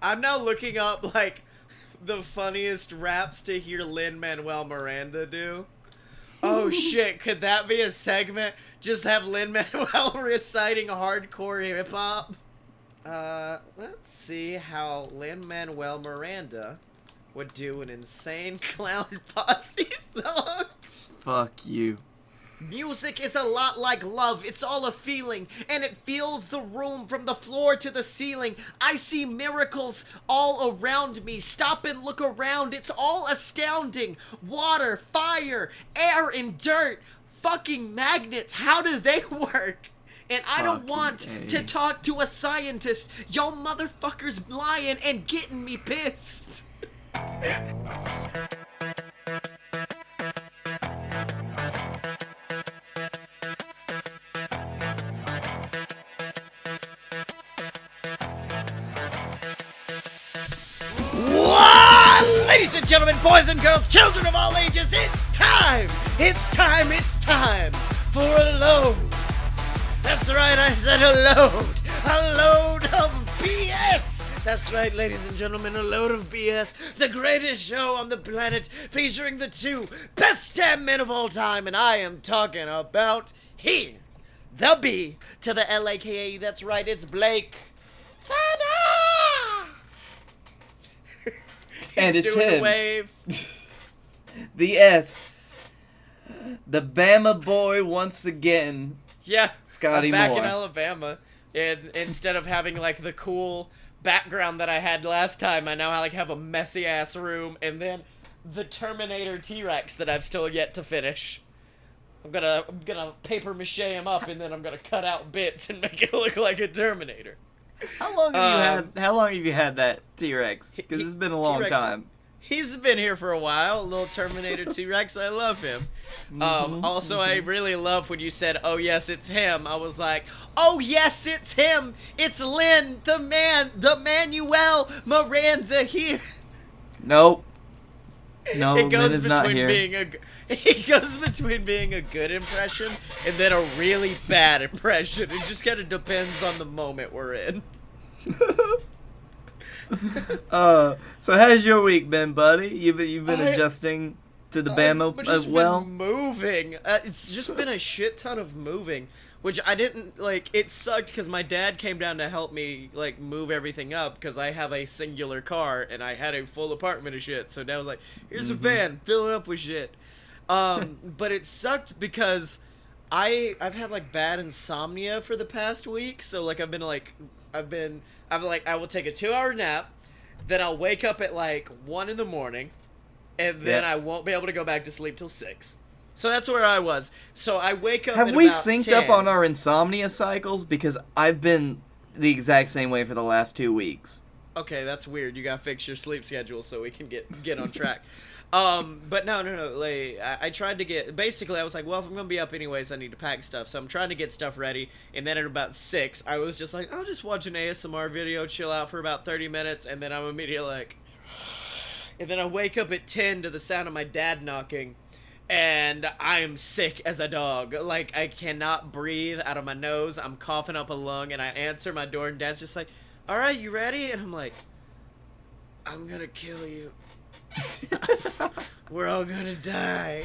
I'm now looking up, like, the funniest raps to hear Lin-Manuel Miranda do. Oh shit, could that be a segment? Just have Lin-Manuel reciting hardcore hip-hop? Let's see how Lin-Manuel Miranda would do an insane clown posse song. Fuck you. Music is a lot like love, it's all a feeling, and it fills the room from the floor to the ceiling. I see miracles all around me. Stop and look around, it's all astounding. Water, fire, air, and dirt. Fucking magnets, how do they work? And I don't want to talk to a scientist. Y'all motherfuckers lying and getting me pissed. Ladies and gentlemen, boys and girls, children of all ages, it's time! It's time, it's time for a load. That's right, I said a load of BS. That's right, ladies and gentlemen, a load of BS. The greatest show on the planet featuring the two best damn men of all time, and I am talking about he, the B to the L-A-K-A. That's right, it's Blake. Ta-da! And it's doing him. The wave. The S. The Bama boy once again. Yeah, Scottye I'm back Moore. in Alabama, and instead of having like the cool background that I had last time, I now like have a messy ass room, and then the Terminator T-Rex that I've still yet to finish. I'm gonna paper mache him up, and then I'm gonna cut out bits and make it look like a Terminator. How long have you had that T-Rex? Because it's been a long T-Rex, time. He's been here for a while, little Terminator T-Rex. I love him. Also, I really love when you said, "Oh yes, it's him." I was like, "Oh yes, it's him. It's Lin, the man, the Manuel Miranda here." Nope. No, It goes Lin is not here. It goes between being a good impression and then a really bad impression. It just kind of depends on the moment we're in. So how's your week been, buddy? You've been adjusting to the Bama as well? Been moving. It's just been a shit ton of moving, which I didn't like. It sucked because my dad came down to help me like move everything up because I have a singular car and I had a full apartment of shit. So Dad was like, "Here's a van, fill it up with shit." But it sucked because I've had like bad insomnia for the past week. So like I will take a 2-hour nap, then I'll wake up at like 1 in the morning, and then I won't be able to go back to sleep till 6. So that's where I was. So I wake up. Have at we about synced 10. up on our insomnia cycles? Because I've been the exact same way for the last 2 weeks. Okay, that's weird. You gotta fix your sleep schedule so we can get on track. But no. Like, I tried to get. Basically, I was like, well, if I'm gonna be up anyways, I need to pack stuff. So I'm trying to get stuff ready. And then at about 6, I was just like, I'll just watch an ASMR video, chill out for about 30 minutes, and then I'm immediately like. And then I wake up at 10 to the sound of my dad knocking, and I am sick as a dog. Like, I cannot breathe out of my nose. I'm coughing up a lung, and I answer my door, and Dad's just like, all right, you ready? And I'm like, I'm gonna kill you. We're all gonna die.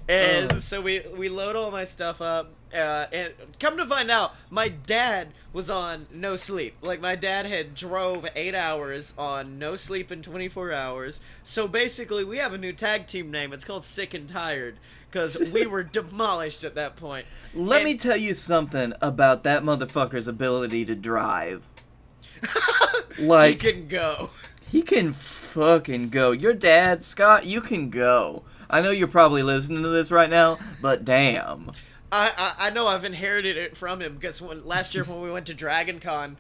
And so we load all my stuff up, and come to find out, my dad was on no sleep. Like, my dad had drove 8 hours on no sleep in 24 hours. So basically, we have a new tag team name. It's called Sick and Tired, because we were demolished at that point. Let me tell you something about that motherfucker's ability to drive. Like, he can go. He can fucking go. Your dad, Scott, you can go. I know you're probably listening to this right now, but damn. I know I've inherited it from him, because last year when we went to Dragon Con,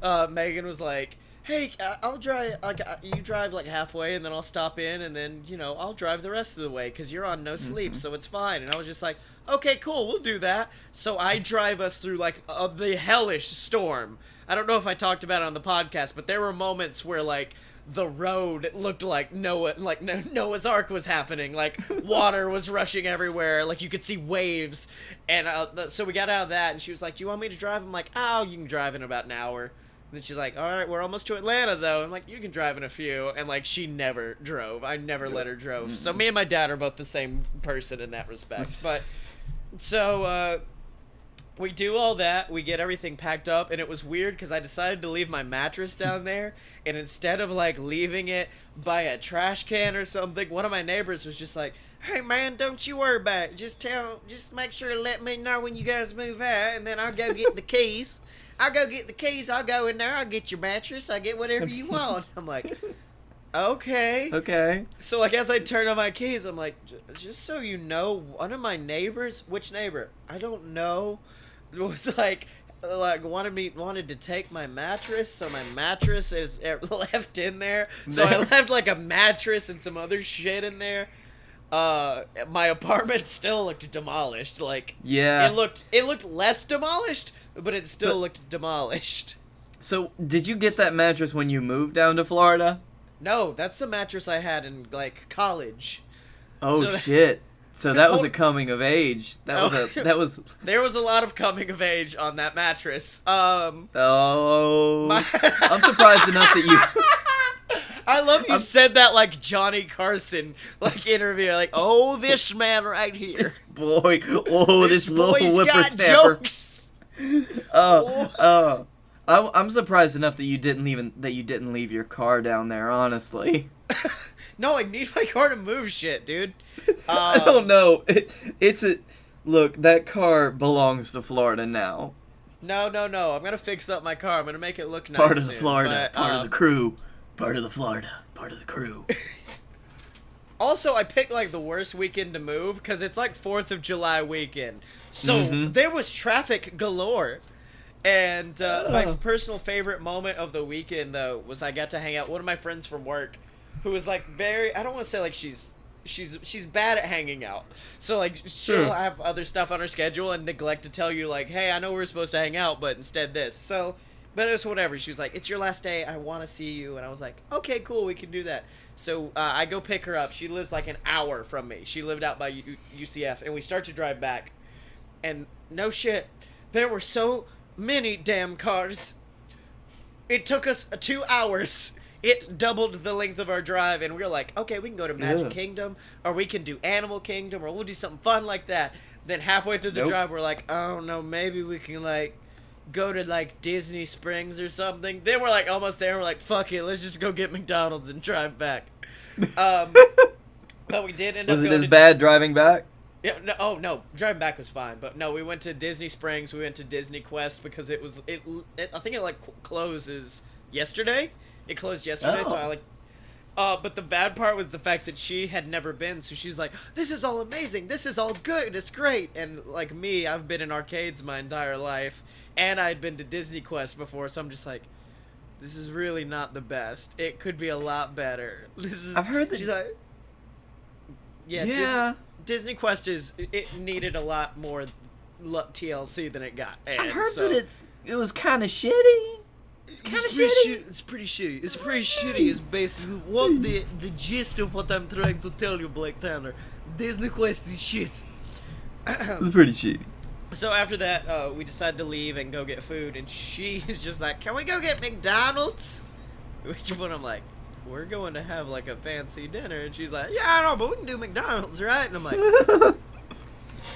Megan was like, hey, I'll drive, you drive like halfway and then I'll stop in and then, I'll drive the rest of the way because you're on no sleep, so it's fine. And I was just like, okay, cool, we'll do that. So I drive us through like the hellish storm. I don't know if I talked about it on the podcast, but there were moments where like the road looked like Noah's Ark was happening. Like water was rushing everywhere. Like you could see waves. And so we got out of that and she was like, do you want me to drive? I'm like, oh, you can drive in about an hour. Then she's like, all right, we're almost to Atlanta, though. I'm like, you can drive in a few. And, like, she never drove. I never let her drove. So me and my dad are both the same person in that respect. But, so, we do all that. We get everything packed up. And it was weird because I decided to leave my mattress down there. And instead of, like, leaving it by a trash can or something, one of my neighbors was just like, hey, man, don't you worry about it. Just make sure to let me know when you guys move out. And then I'll go get the keys. I'll go get the keys. I'll go in there. I'll get your mattress. I'll get whatever you want. I'm like, okay. Okay. So, like, as I turn on my keys, I'm like, just so you know, one of my neighbors, which neighbor? I don't know, was like wanted to take my mattress. So my mattress is left in there. So I left, like, a mattress and some other shit in there. My apartment still looked demolished. Like, yeah, it looked less demolished, but it still looked demolished. So, did you get that mattress when you moved down to Florida? No, that's the mattress I had in, like, college. Oh, shit. So that was a coming of age. That was There was a lot of coming of age on that mattress. I'm surprised enough that you I love you said that like Johnny Carson, like, interview, like, oh, this man right here. This boy, this little boy's got whippersnapper. jokes. I'm surprised enough that you didn't leave your car down there, honestly. No, I need my car to move shit, dude. I don't know. Look, that car belongs to Florida now. No. I'm gonna fix up my car. I'm gonna make it look nice. Part of the soon, Florida, but, part of the crew. Part of the Florida, part of the crew. Also, I picked, like, the worst weekend to move because it's, like, 4th of July weekend. So there was traffic galore. And my personal favorite moment of the weekend, though, was I got to hang out with one of my friends from work who was, like, I don't want to say, like, she's bad at hanging out. So, like, she'll have other stuff on her schedule and neglect to tell you, like, hey, I know we're supposed to hang out, but instead this. So, but it was whatever. She was like, it's your last day. I want to see you. And I was like, okay, cool. We can do that. So I go pick her up. She lives like an hour from me. She lived out by UCF. And we start to drive back. And no shit, there were so many damn cars. It took us 2 hours. It doubled the length of our drive. And we were like, okay, we can go to Magic Kingdom. Or we can do Animal Kingdom. Or we'll do something fun like that. Then halfway through the drive, we're like, oh, no, maybe we can, like, go to, like, Disney Springs or something. Then we're, like, almost there. We're like, fuck it, let's just go get McDonald's and drive back. But we did end up. Was it as bad driving back? Yeah. No. No. Driving back was fine. But no, we went to Disney Springs. We went to Disney Quest because it I think it, like, closes yesterday. It closed yesterday, so I, like. But the bad part was the fact that she had never been, so she's like, this is all amazing, this is all good, it's great. And, like, me, I've been in arcades my entire life, and I'd been to Disney Quest before, so I'm just like, this is really not the best. It could be a lot better. I've heard that. She's like, yeah. Disney Quest it needed a lot more TLC than it got. And I heard that it was kind of shitty. It's kind of shitty. It's pretty shitty. It's pretty shitty. It's basically what the gist of what I'm trying to tell you, Blake Tanner. Disney Quest is shit. It's pretty shitty. So after that, we decided to leave and go get food, and she's just like, "Can we go get McDonald's?" Which one I'm like, "We're going to have like a fancy dinner," and she's like, "Yeah, I know, but we can do McDonald's, right?" And I'm like,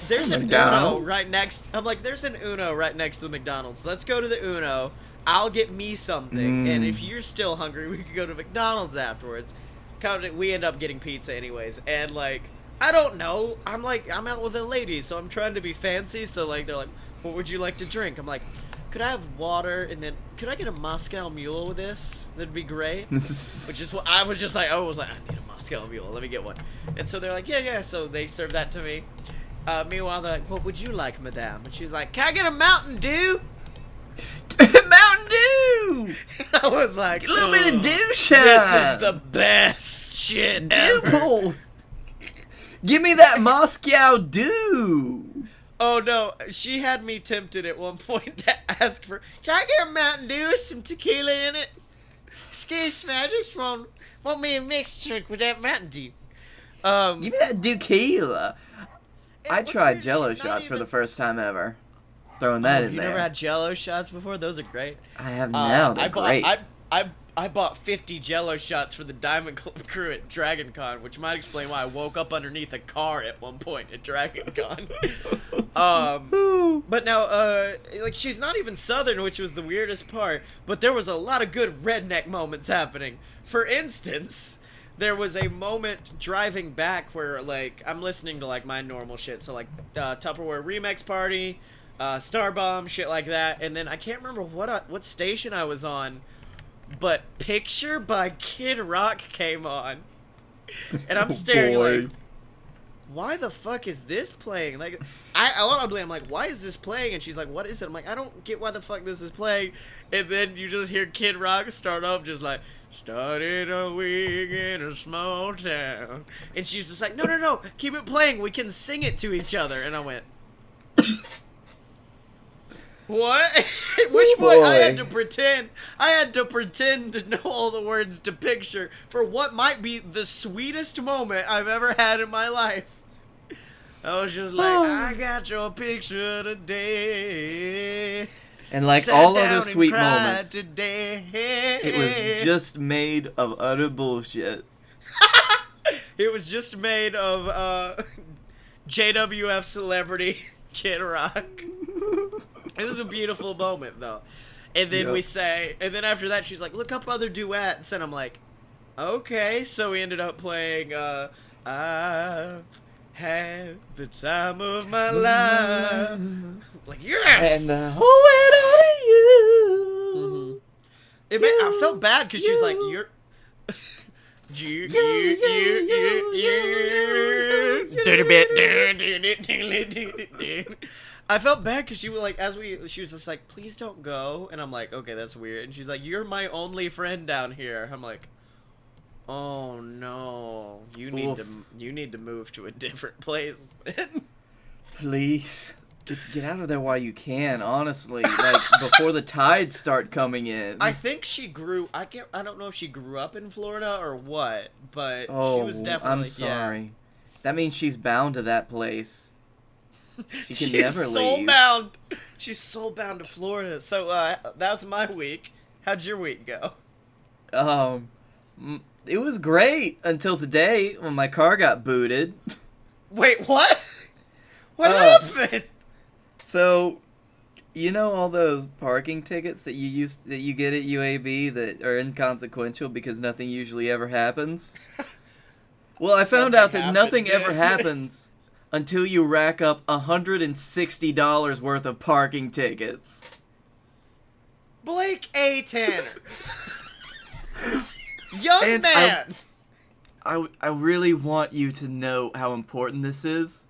"There's an Uno right next." I'm like, "There's an Uno right next to the McDonald's. Let's go to the Uno. I'll get me something, and if you're still hungry, we could go to McDonald's afterwards." We end up getting pizza anyways, and like, I don't know. I'm out with a lady, so I'm trying to be fancy. So like, they're like, "What would you like to drink?" I'm like, "Could I have water, and then could I get a Moscow Mule with this? That'd be great." Which is what I was just like. I need a Moscow Mule. Let me get one. And so they're like, yeah. So they served that to me. Meanwhile, they're like, "What would you like, madame?" And she's like, "Can I get a Mountain Dew?" Mountain Dew! I was like, a little bit of dew shine. This is the best shit ever. Give me that Moscow Dew. Oh no, she had me tempted at one point to ask for, "Can I get a Mountain Dew with some tequila in it?" Excuse me, I just want me a mixed drink with that Mountain Dew. Give me that tequila. I tried Jello shots for the first time ever. Throwing that in Have you there. never had Jello shots before? Those are great. I have now. They're great. I bought 50 Jello shots for the Diamond Club crew at Dragon Con, which might explain why I woke up underneath a car at one point at Dragon Con. But now, like, she's not even Southern, which was the weirdest part, but there was a lot of good redneck moments happening. For instance, there was a moment driving back where, like, I'm listening to, like, my normal shit, so, like, Tupperware Remix Party, Starbomb, shit like that, and then I can't remember what station I was on, but Picture by Kid Rock came on. And I'm staring like, why the fuck is this playing? Like, audibly, I'm like, why is this playing? And she's like, what is it? I'm like, I don't get why the fuck this is playing. And then you just hear Kid Rock start up just like, started a week in a small town. And she's just like, no, keep it playing. We can sing it to each other. And I went... What? At which point I had to pretend to know all the words to Picture for what might be the sweetest moment I've ever had in my life. I was just like, I got your picture today. And like Sat all down other and sweet cried moments, today. it was just made of utter bullshit. It was just made of JWF celebrity Kid Rock. It was a beautiful moment, though. And then and then after that, she's like, look up other duets. And I'm like, okay. So we ended up playing, I've had the time of my life. Like, yes! And, owe it all to you. Mm-hmm. I felt bad because she was like, you're... I felt bad because she was like, she was just like, please don't go, and I'm like, okay, that's weird, and she's like, you're my only friend down here. I'm like, oh no, you need to move to a different place. Please, just get out of there while you can. Honestly, like before the tides start coming in. I think she grew. I don't know if she grew up in Florida or what, but she was definitely. I'm sorry. Yeah. That means she's bound to that place. She can never leave. She's soul bound to Florida. So that was my week. How'd your week go? It was great until today when my car got booted. Wait, what? What happened? So, you know all those parking tickets that you get at UAB that are inconsequential because nothing usually ever happens? Well, I found out that nothing ever happens until you rack up $160 worth of parking tickets. Blake A. Tanner. Young man. I really want you to know how important this is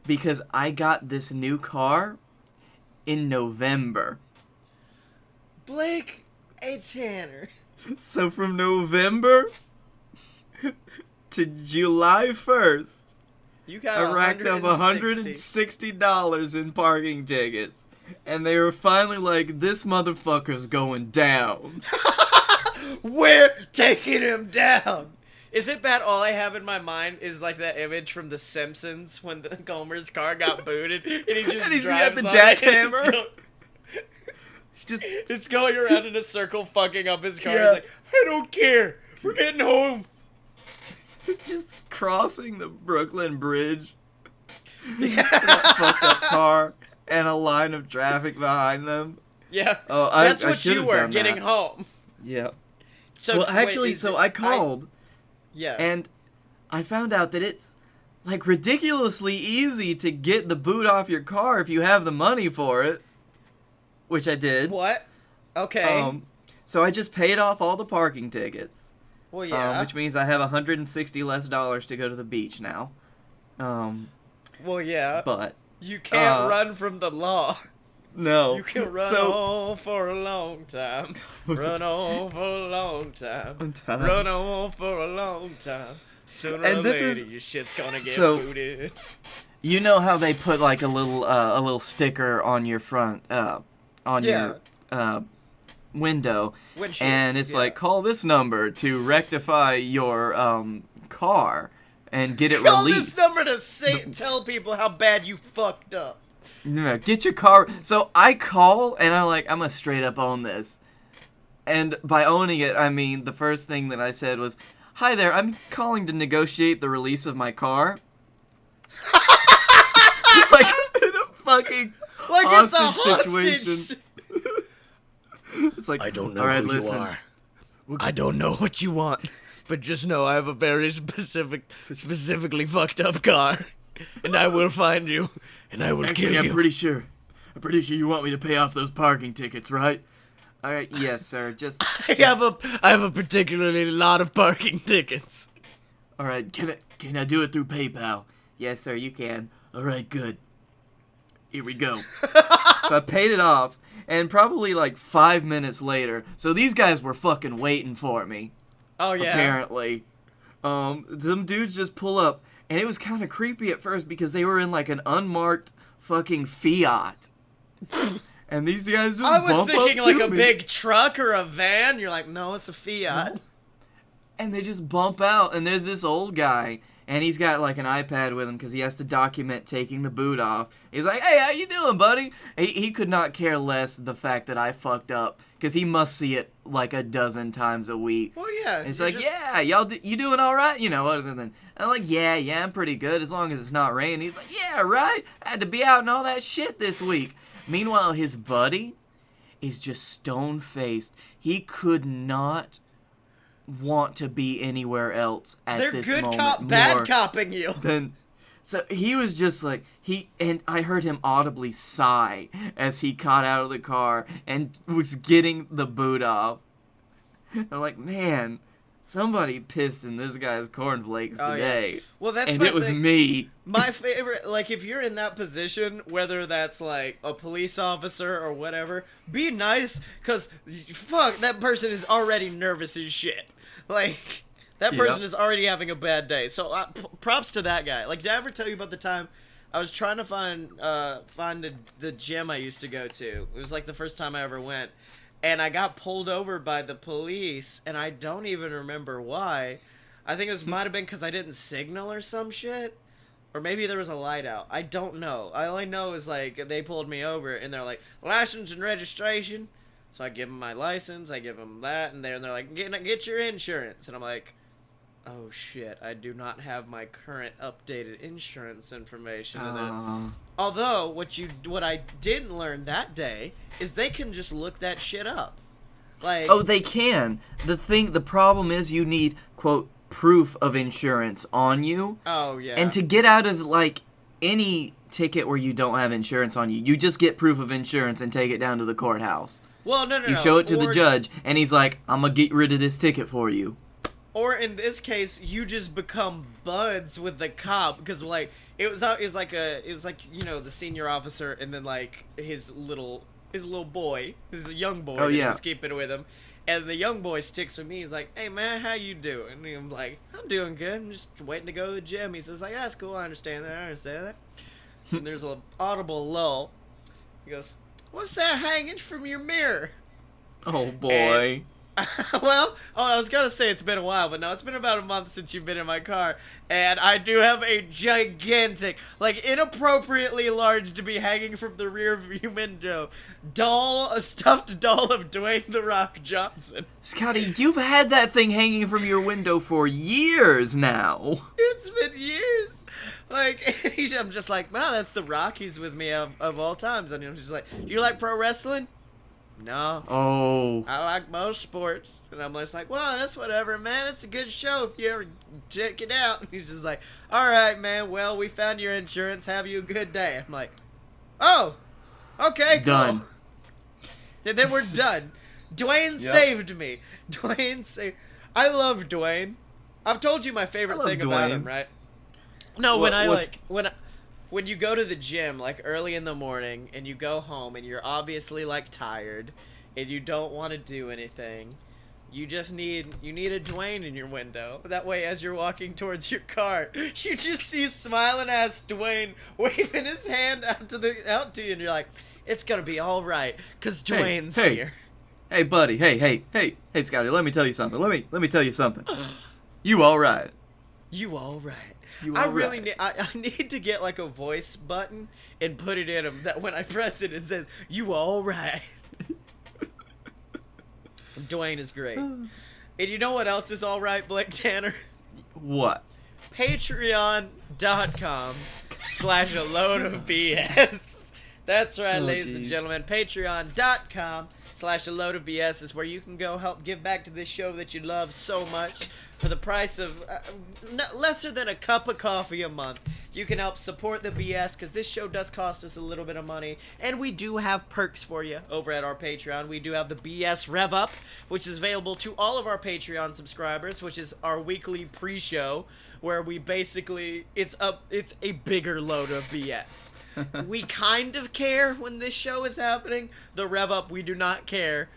because I got this new car in November. Blake A. Tanner. So from November to July 1st, I racked up $160 in parking tickets. And they were finally like, this motherfucker's going down. We're taking him down. Is it bad? All I have in my mind is like that image from The Simpsons when the Gomer's car got booted and he just drives got the on jackhammer. It's going around in a circle, fucking up his car. Yeah. He's like, I don't care. We're getting home. Just crossing the Brooklyn Bridge. That fucked up car and a line of traffic behind them. Yeah. Oh, that's I what you were getting home. Yeah. So well, actually, I called. Yeah. And I found out that it's like ridiculously easy to get the boot off your car if you have the money for it, which I did. What? Okay. So I just paid off all the parking tickets. Well, yeah. Which means I have $160 less to go to the beach now. Well, yeah. But you can't run from the law. No. You can run on for a long time. Run on for a long time. Run on for a long time. Sooner or later, your shit's gonna get booted. You know how they put like a little sticker on your front, your window, windshield. And it's like, call this number to rectify your car and get it released. Call this number to tell people how bad you fucked up. No, get your car. So I call, and I'm like, I'm going to straight up own this. And by owning it, I mean, the first thing that I said was, hi there, I'm calling to negotiate the release of my car. Like, in a fucking Like it's a hostage hostage. situation. It's like, I don't know all right, who listen. you are. I don't know what you want, but just know I have a very specifically fucked up car, and I will find you, and I will kill you. I'm pretty sure you want me to pay off those parking tickets, right? All right, yes, sir. Just I have a particularly lot of parking tickets. all right. Can I do it through PayPal? Yes, sir. You can. All right, good. Here we go. So I paid it off, and probably like 5 minutes later, so these guys were fucking waiting for me. Oh yeah. Apparently, some dudes just pull up, and it was kind of creepy at first because they were in like an unmarked fucking Fiat. And these guys just I was bump thinking up like to a me. big truck or a van. You're like, no, it's a Fiat. And they just bump out, and there's this old guy, and he's got like an iPad with him because he has to document taking the boot off. He's like, hey, how you doing, buddy? He could not care less the fact that I fucked up because he must see it like a dozen times a week. Well, yeah. And it's you're like, just- yeah, you doing all right? You know, other than, I'm like, yeah, I'm pretty good as long as it's not raining. He's like, yeah, right? I had to be out and all that shit this week. Meanwhile, his buddy is just stone-faced. He could not want to be anywhere else at They're this good moment cop, bad more copping you. than... So he was just like, and I heard him audibly sigh as he got out of the car and was getting the boot off. I'm like, man, somebody pissed in this guy's cornflakes Oh, yeah. today. Well, that's and my it was thing. me. My favorite, like, if you're in that position, whether that's, like, a police officer or whatever, be nice, because, fuck, that person is already nervous as shit. Like, that person Yep. is already having a bad day. So, props to that guy. Like, did I ever tell you about the time I was trying to find the gym I used to go to? It was, like, the first time I ever went. And I got pulled over by the police, and I don't even remember why. I think it might have been because I didn't signal or some shit. Or maybe there was a light out. I don't know. All I know is, like, they pulled me over, and they're like, license and registration. So I give them my license, I give them that, and they're like, get your insurance. And I'm like, oh shit, I do not have my current updated insurance information. And then, although, what I didn't learn that day is they can just look that shit up. Like, Oh, they can. The problem is you need, quote, proof of insurance on you. oh yeah. And to get out of, like, any ticket where you don't have insurance on you, you just get proof of insurance and take it down to the courthouse. well, no. You show it to the judge, and he's like, I'm gonna get rid of this ticket for you. Or in this case, you just become buds with the cop because like it was like you know the senior officer and then like his little boy, his young boy. Oh, that yeah. he was keeping with him, and the young boy sticks with me. He's like, "Hey man, how you doing?" And I'm like, "I'm doing good. I'm just waiting to go to the gym." He says like, "That's cool. I understand that. I understand that." And there's an audible lull. He goes, "What's that hanging from your mirror?" Oh, boy. Well, I was gonna say it's been a while, but no, it's been about a month since you've been in my car, and I do have a gigantic, like inappropriately large to be hanging from the rear view window, a stuffed doll of Dwayne The Rock Johnson. Scottye, you've had that thing hanging from your window for years now. It's been years. Like, I'm just like, wow, that's The Rock. He's with me of all times, and I'm just like, you like pro wrestling? No. Oh. I like most sports. And I'm just like, well, that's whatever, man. It's a good show if you ever check it out. And he's just like, all right, man. Well, we found your insurance. Have you a good day. I'm like, oh, okay, cool. Done. And then we're done. Dwayne Yep. saved me. Dwayne saved. I love Dwayne. I've told you my favorite love thing about him, Dwayne. right? No, What's- when you go to the gym like early in the morning and you go home and you're obviously like tired and you don't want to do anything, you need a Dwayne in your window. That way, as you're walking towards your car, you just see smiling ass Dwayne waving his hand out to you, and you're like, it's gonna be all right, cause Dwayne's hey. here. Hey, buddy. Hey, Scottye, let me tell you something. Let me tell you something. You all right. You all right? You I all really right? need. I need to get like a voice button and put it in him that when I press it, it says "You all right." Dwayne is great. And you know what else is all right, Blake Tanner? What? Patreon.com/a load of BS. That's right, ladies and gentlemen. Patreon.com/a load of BS is where you can go help give back to this show that you love so much for the price of lesser than a cup of coffee a month. You can help support the BS because this show does cost us a little bit of money, and we do have perks for you over at our Patreon. We do have the BS Rev Up, which is available to all of our Patreon subscribers, which is our weekly pre-show where we basically it's a bigger load of BS. We kind of care when this show is happening. The Rev Up, we do not care.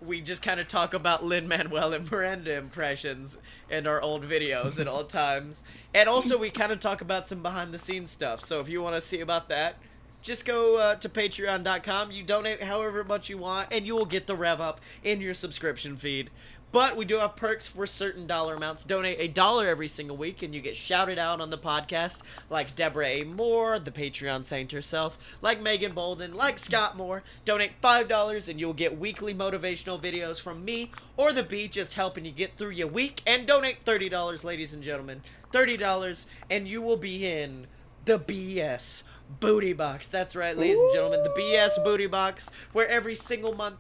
We just kind of talk about Lin-Manuel and Miranda impressions in our old videos at all times. And also we kind of talk about some behind-the-scenes stuff. So if you want to see about that, just go to patreon.com. You donate however much you want, and you will get the Rev Up in your subscription feed. But we do have perks for certain dollar amounts. Donate $1 every single week, and you get shouted out on the podcast, like Deborah A. Moore, the Patreon saint herself, like Megan Bolden, like Scott Moore. Donate $5, and you'll get weekly motivational videos from me or the B, just helping you get through your week. And donate $30, ladies and gentlemen. $30, and you will be in the BS Booty Box. That's right, ladies and gentlemen, the BS Booty Box, where every single month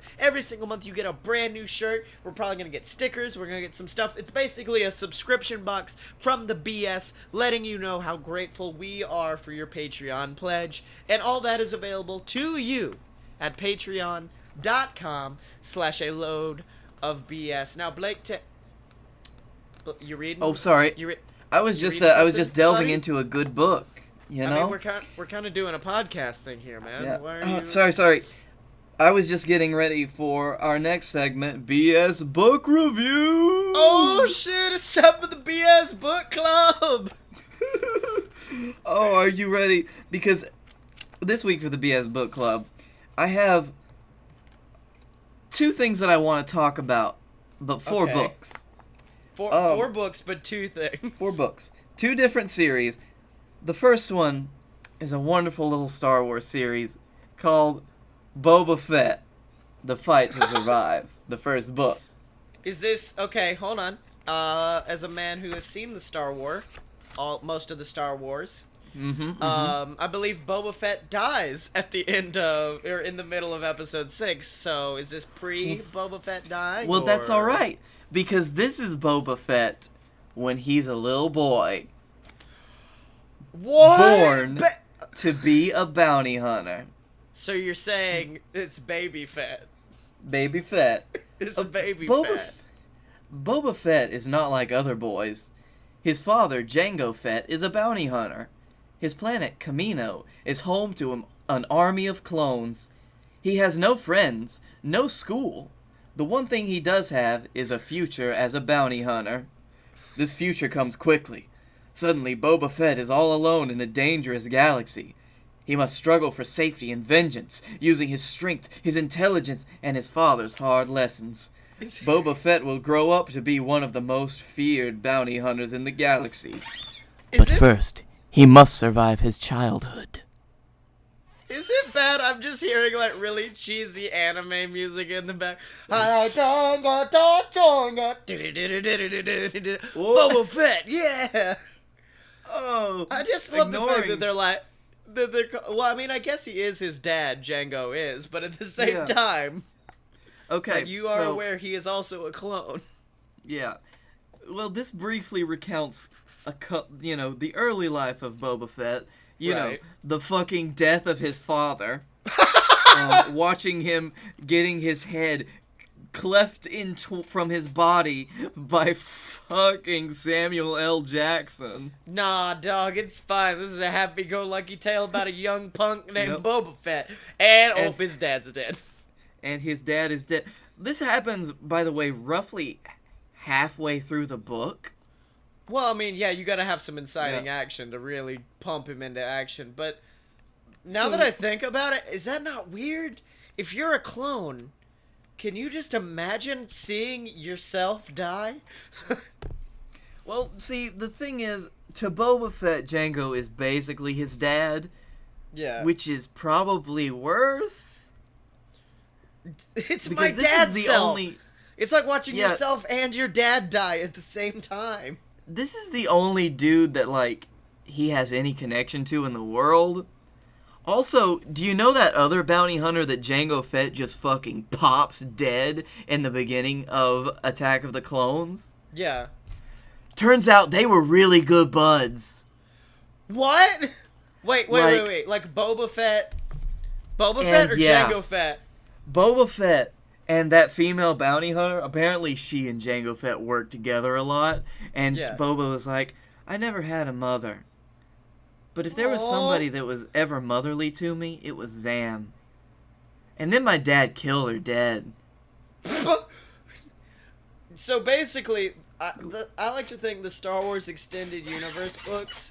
you get a brand new shirt. We're probably gonna get stickers. We're gonna get some stuff. It's basically a subscription box from the BS, letting you know how grateful we are for your Patreon pledge, and all that is available to you at patreon.com/a load of BS. Now, Blake, you reading? Oh, sorry. I was just delving into a good book. You know? I mean, we're kind of doing a podcast thing here, man. Yeah. Why are you... Sorry. I was just getting ready for our next segment, BS Book Review. Oh shit! It's time for the BS Book Club. Oh, are you ready? Because this week for the BS Book Club, I have 2 things that I want to talk about, but 4 books. Four books, but 2 things. 4 books. 2 different series. The first one is a wonderful little Star Wars series called Boba Fett, The Fight to Survive, the first book. Is this... Okay, hold on. As a man who has seen the Star Wars, most of the Star Wars, I believe Boba Fett dies at the end of... or in the middle of episode 6, so is this pre-Boba Fett dying? Well, that's alright, because this is Boba Fett when he's a little boy. What? Born to be a bounty hunter. So you're saying it's Baby Fett? Baby Fett. It's Baby Fett. Boba Fett is not like other boys. His father, Jango Fett, is a bounty hunter. His planet, Kamino, is home to an army of clones. He has no friends, no school. The one thing he does have is a future as a bounty hunter. This future comes quickly. Suddenly, Boba Fett is all alone in a dangerous galaxy. He must struggle for safety and vengeance, using his strength, his intelligence, and his father's hard lessons. Boba Fett will grow up to be one of the most feared bounty hunters in the galaxy. But first, he must survive his childhood. Is it bad? I'm just hearing like really cheesy anime music in the back. Boba Fett, yeah. Oh, I just love the fact that they're like, well, I mean, I guess he is his dad, Django is, but at the same time, okay, like you are aware he is also a clone. Yeah. Well, this briefly recounts the early life of Boba Fett. You know, the fucking death of his father. Watching him getting his head cleft from his body by fucking Samuel L. Jackson. Nah, dog, it's fine. This is a happy-go-lucky tale about a young punk named Boba Fett. And his dad's dead. And his dad is dead. This happens, by the way, roughly halfway through the book. Well, I mean, yeah, you gotta have some inciting action to really pump him into action. But now that I think about it, is that not weird? If you're a clone... Can you just imagine seeing yourself die? Well, see, the thing is, to Boba Fett, Jango is basically his dad, Yeah. which is probably worse. It's Because my this dad's is the cell. only. It's like watching Yeah. yourself and your dad die at the same time. This is the only dude that, like, he has any connection to in the world. Also, do you know that other bounty hunter that Jango Fett just fucking pops dead in the beginning of Attack of the Clones? Yeah. Turns out they were really good buds. What? Wait. Like Boba Fett? Boba Fett or yeah. Jango Fett? Boba Fett and that female bounty hunter, apparently she and Jango Fett worked together a lot, and Yeah. Boba was like, I never had a mother. But if there was Aw. somebody that was ever motherly to me, it was Zam. And then my dad killed her dead. So basically, I like to think the Star Wars Extended Universe books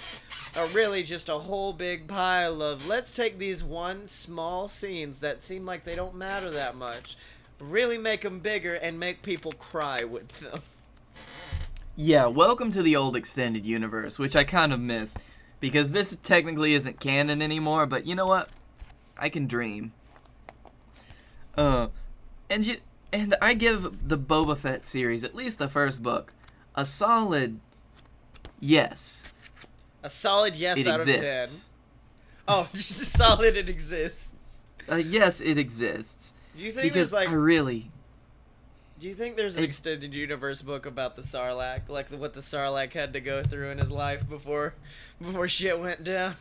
are really just a whole big pile of, let's take these one small scenes that seem like they don't matter that much, really make them bigger and make people cry with them. Yeah, welcome to the old extended universe, which I kind of miss. Because this technically isn't canon anymore, but you know what? I can dream. And I give the Boba Fett series, at least the first book, a solid yes. A solid yes It out exists. of 10. Oh, just a solid it exists. Yes, it exists. Do you think Because there's like... Do you think there's an extended universe book about the Sarlacc, like what the Sarlacc had to go through in his life before shit went down?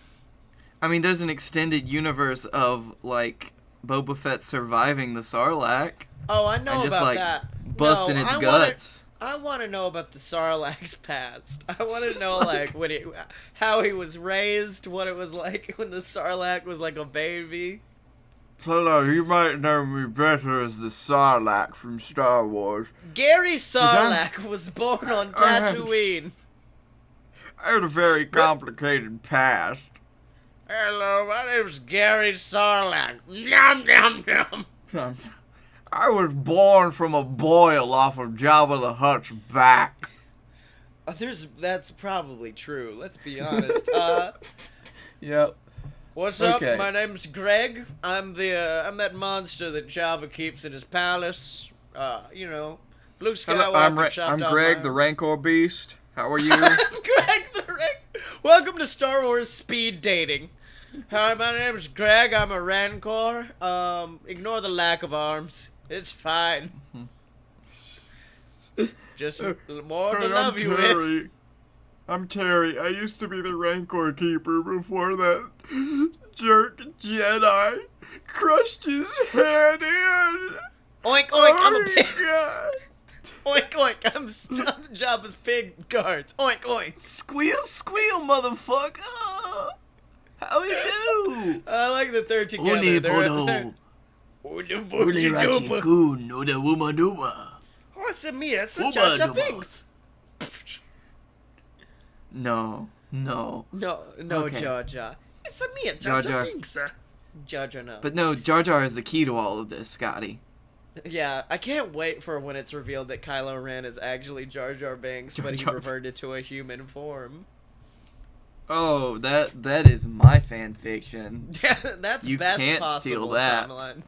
I mean, there's an extended universe of, like, Boba Fett surviving the Sarlacc. Oh, I know and just, about like, that. busting its guts. I want to know about the Sarlacc's past. I want to know like how he was raised, what it was like when the Sarlacc was like a baby. Hello, you might know me better as the Sarlacc from Star Wars. Gary Sarlacc was born on Tatooine. I had a very complicated past. Hello, my name's Gary Sarlacc. Nom nom nom. I was born from a boil off of Jabba the Hutt's back. That's probably true. Let's be honest. Yep. What's up? Okay. My name's Greg. I'm that monster that Jabba keeps in his palace. You know, Luke Skywalker chopped I'm off Greg, my the Rancor Beast. How are you? I'm Greg the Welcome to Star Wars speed dating. Hi, my name's Greg. I'm a Rancor. Ignore the lack of arms. It's fine. Just more to love you with. I'm Terry. I used to be the Rancor Keeper before that jerk Jedi crushed his head in. Oink oink, I'm a pig. God. Oink oink, I'm Jabba's pig guards. Oink oink. Squeal, squeal, motherfucker. How we do? I like that they're together. Oni They're- bodo. Uli Uli rachi kun, oda wuma numa. What's it me? It's a Uba Jar Jar Duma. Binks. No. No, Okay. Jar Jar. It's a me, Jar Jar Jar. Jar Binks. Jar Jar, no. But no, Jar Jar is the key to all of this, Scotty. Yeah, I can't wait for when it's revealed that Kylo Ren is actually Jar Jar Binks, Jar but he Jar reverted to a human form. Oh, that is my fan fiction. Yeah, that's You best can't possible steal that. timeline.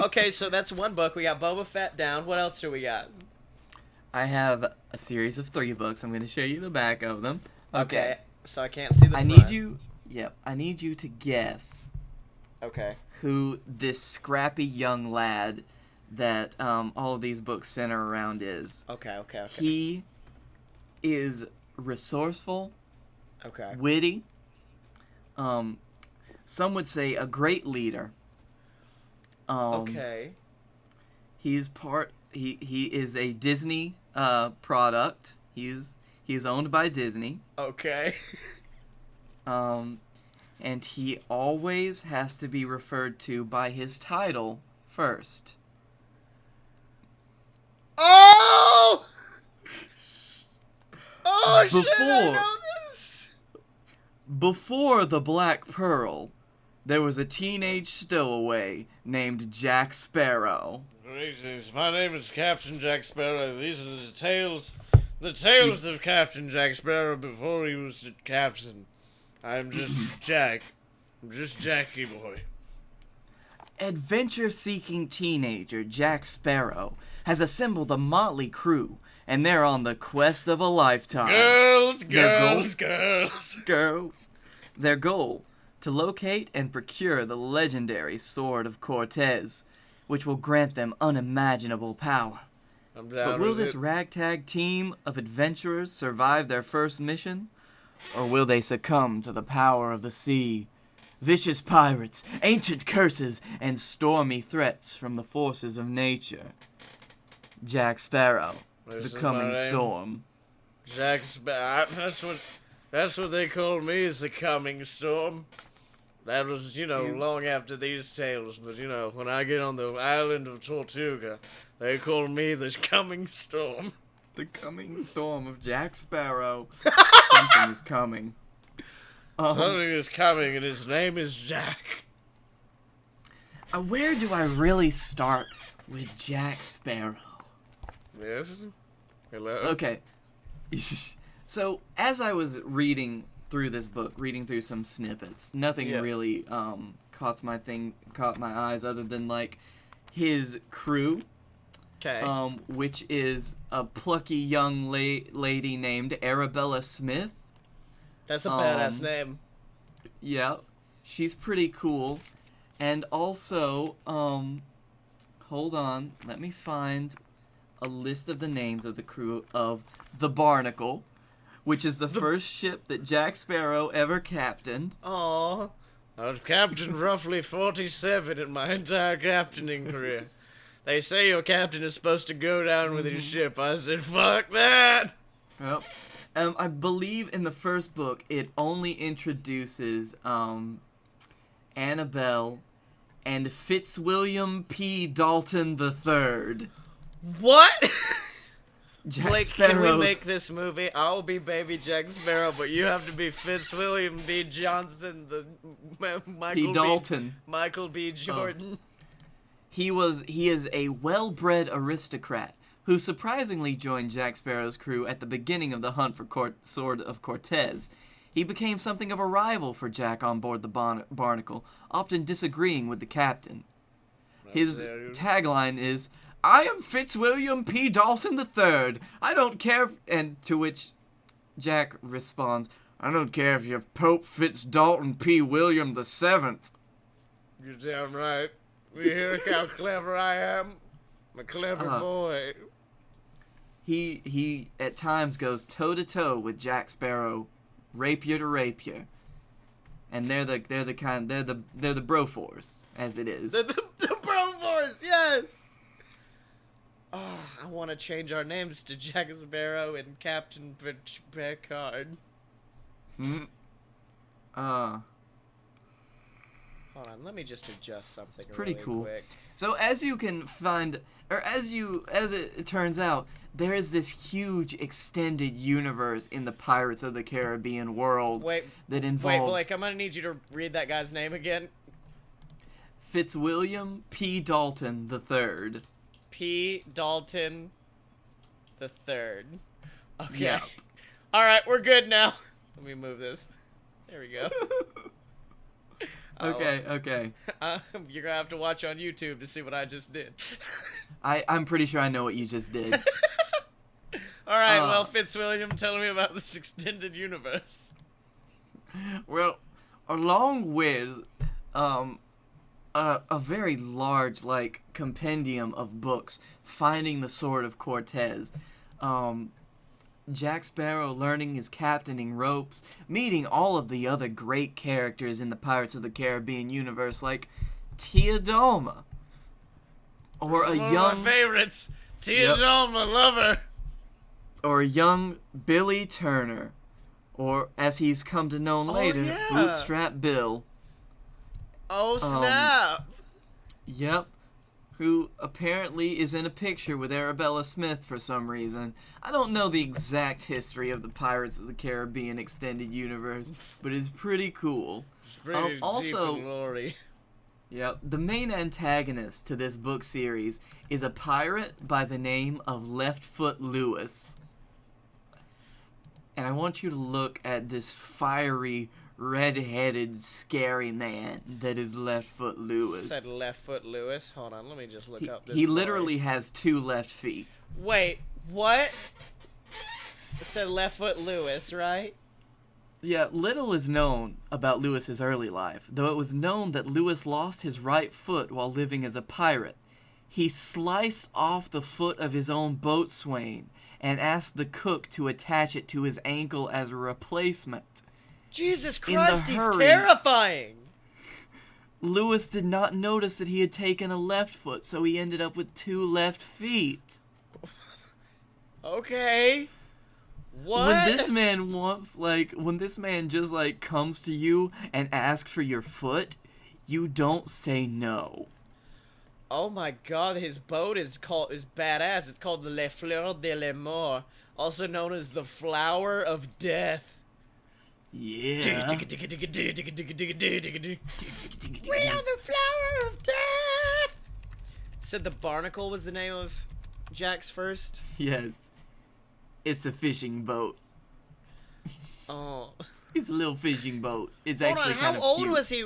Okay, so that's one book. We got Boba Fett down. What else do we got? I have a series of 3 books. I'm going to show you the back of them. Okay, so I can't see the I front. need you. Yep. I need you to guess Okay. who this scrappy young lad that all of these books center around is. Okay. He is resourceful, Okay. witty. Some would say a great leader. Okay. He's he is a Disney product. He is owned by Disney. Okay. And he always has to be referred to by his title first. Oh! Oh, shit, I Before- know this! Before the Black Pearl, there was a teenage stowaway named Jack Sparrow. Greetings, my name is Captain Jack Sparrow. These are the tales The tales of Captain Jack Sparrow before he was the captain. I'm just Jack. I'm just Jackie boy. Adventure-seeking teenager Jack Sparrow has assembled a motley crew, and they're on the quest of a lifetime. Girls. Girls. Their goal, to locate and procure the legendary Sword of Cortez, which will grant them unimaginable power. I'm down But will with this it. ragtag team of adventurers survive their first mission? Or will they succumb to the power of the sea? Vicious pirates, ancient curses, and stormy threats from the forces of nature. Jack Sparrow, This the is coming my name. storm. Jack Sparrow. That's what they called me, is the coming storm. That was, long after these tales. But, when I get on the island of Tortuga, they call me the coming storm. The coming storm of Jack Sparrow. Something is coming. Something is coming, and his name is Jack. Where do I really start with Jack Sparrow? Yes? Hello? Okay. So, as I was reading through this book, reading through some snippets, nothing really caught my eyes other than, like, his crew. Okay. Which is a plucky young lady named Arabella Smith. That's a badass name. Yeah, she's pretty cool. And also, hold on, let me find a list of the names of the crew of the Barnacle, which is the first ship that Jack Sparrow ever captained. Aww. I've captained roughly 47 in my entire captaining career. They say your captain is supposed to go down with his ship. I said, fuck that! Yep. I believe in the first book, it only introduces Annabelle and Fitzwilliam P. Dalton III. What? Jack Blake, can we Sparrow's- make this movie? I'll be baby Jack Sparrow, but you have to be Fitzwilliam B. Johnson, the Michael B. Jordan. He is a well-bred aristocrat who surprisingly joined Jack Sparrow's crew at the beginning of the hunt for Sword of Cortez. He became something of a rival for Jack on board the Barnacle, often disagreeing with the captain. His tagline is, "I am Fitzwilliam P. Dalton III. I don't care," and to which Jack responds, "I don't care if you're Pope Fitzdalton P. William VII." You're damn right. We hear how clever I am? I'm a clever boy. He at times goes toe to toe with Jack Sparrow, rapier to rapier, and they're the Broforce, as it is. The Broforce, yes. Oh, I want to change our names to Jack Sparrow and Captain Picard. Hold on, let me just adjust something Pretty really cool. quick. So as you can find, or as it turns out, there is this huge extended universe in the Pirates of the Caribbean world that involves... Wait, Blake, I'm gonna need you to read that guy's name again. Fitzwilliam P. Dalton III. P. Dalton the Third. Okay. Yep. All right, we're good now. Let me move this. There we go. Okay. You're gonna have to watch on YouTube to see what I just did. I'm pretty sure I know what you just did. All right, well, Fitzwilliam, tell me about this extended universe. Well, along with a very large compendium of books finding the Sword of Cortez, Jack Sparrow learning his captaining ropes, meeting all of the other great characters in the Pirates of the Caribbean universe, like Teodalma, or One of my favorites, Teodalma, love her. Or a young Billy Turner, or as he's come to know later, Bootstrap Bill. Oh snap! Yep. Who apparently is in a picture with Arabella Smith for some reason. I don't know the exact history of the Pirates of the Caribbean extended universe, but it's pretty cool. It's pretty deep and glory. Yep, the main antagonist to this book series is a pirate by the name of Left Foot Lewis. and I want you to look at this fiery, red-headed, scary man that is Left Foot Lewis. Said Left Foot Lewis. Hold on, let me just look up this. He boy. literally has 2 left feet. Wait, what? It said Left Foot Lewis, right? Yeah, little is known about Lewis's early life, though it was known that Lewis lost his right foot while living as a pirate. He sliced off the foot of his own boatswain and asked the cook to attach it to his ankle as a replacement. Jesus Christ, he's hurry. terrifying! Lewis did not notice that he had taken a left foot, so he ended up with 2 left feet. Okay. What? When this man just, like, comes to you and asks for your foot, you don't say no. Oh my god, his boat is badass. It's called the Le Fleur de la Mort, also known as the Flower of Death. Yeah. We are the Flower of Death! Said the Barnacle was the name of Jack's first? Yes. It's a fishing boat. Oh. It's a little fishing boat. It's Hold actually on, kind of how old cute. was he?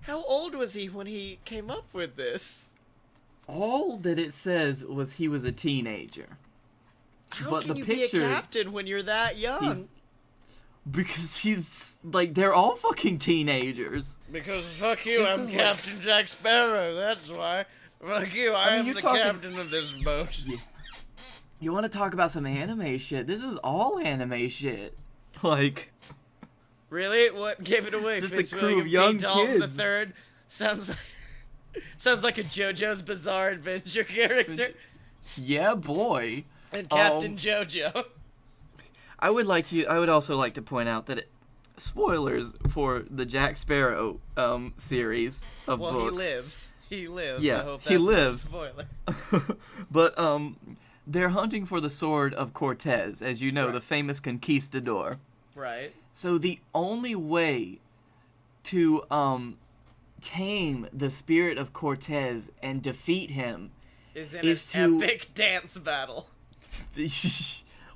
How old was he when he came up with this? All that it says was he was a teenager. How But can the you pictures, be a captain when you're that young? Because he's, like, they're all fucking teenagers. Because fuck you, This I'm is Captain Jack Sparrow, that's why. Fuck you, I mean, am you're the talking- captain of this boat. Yeah. You want to talk about some anime shit? This is all anime shit. Like, Really? What gave it away? Just a Fitzwilliam crew of P. young Dalton kids. III sounds like a JoJo's Bizarre Adventure character. yeah, boy. And Captain JoJo. I would also like to point out that spoilers for the Jack Sparrow series of Well, books. he lives. Yeah, I hope he that's not a lives. spoiler. But they're hunting for the sword of Cortez, as you know, Right. the famous conquistador. Right. So the only way to tame the spirit of Cortez and defeat him Is in is an to- epic dance battle.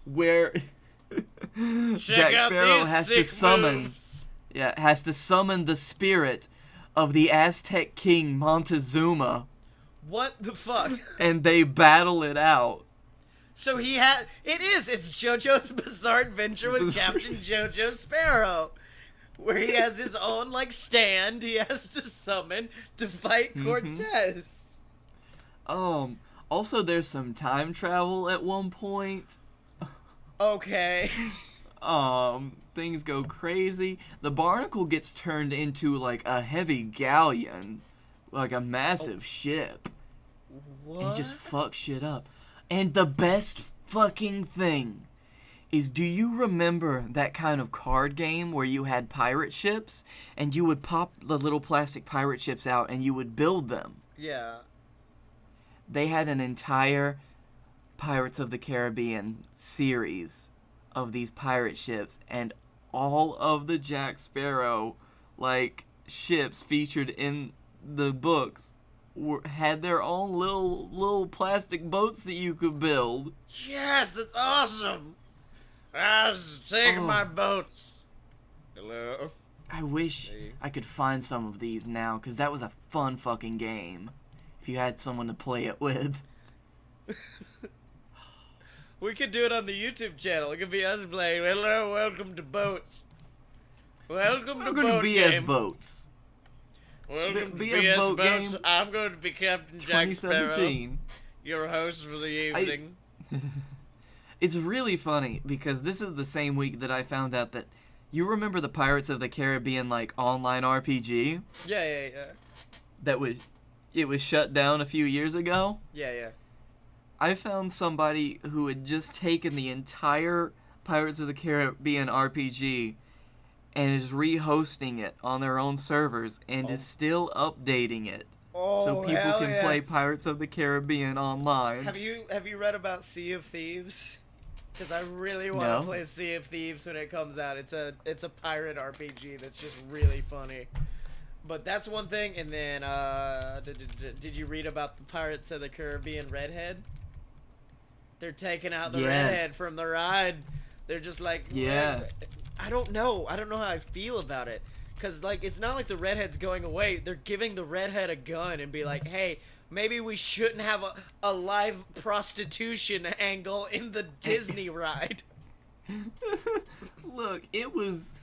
where Check Jack out Sparrow these has to sick summon moves. the spirit of the Aztec king Montezuma, What the fuck? and they battle it out. So it's JoJo's Bizarre Adventure with Captain JoJo Sparrow, where he has his own, like, stand he has to summon to fight Cortez. Also there's some time travel at one point. Okay. Things go crazy. The Barnacle gets turned into, like, a heavy galleon, like a massive ship. What? And just fuck shit up. And the best fucking thing is, do you remember that kind of card game where you had pirate ships and you would pop the little plastic pirate ships out and you would build them? Yeah. They had an entire Pirates of the Caribbean series of these pirate ships, and all of the Jack Sparrow, like, ships featured in the books had their own little plastic boats that you could build. Yes, that's awesome. Take Oh. my boats. Hello. I wish Hey. I could find some of these now, because that was a fun fucking game. If you had someone to play it with. We could do it on the YouTube channel. It could be us playing. Hello, welcome to boats. Welcome to Welcome to boat BS game. Boats. Welcome to BS BS Boat Boats. Game I'm going to be Captain Jack Sparrow, 2017. your host for the evening. It's really funny because this is the same week that I found out that you remember the Pirates of the Caribbean, like, online RPG Yeah. that it was shut down a few years ago. Yeah. I found somebody who had just taken the entire Pirates of the Caribbean RPG and is rehosting it on their own servers and is still updating it so people hell can play yes. Pirates of the Caribbean online. Have you read about Sea of Thieves? Because I really want No. to play Sea of Thieves when it comes out. It's a pirate RPG that's just really funny. But that's one thing. And then did you read about the Pirates of the Caribbean redhead? They're taking out the Yes. redhead from the ride. They're just like, Yeah. I don't know how I feel about it. Because, like, it's not like the redhead's going away. They're giving the redhead a gun and be like, hey, maybe we shouldn't have a live prostitution angle in the Disney ride. Look, it was...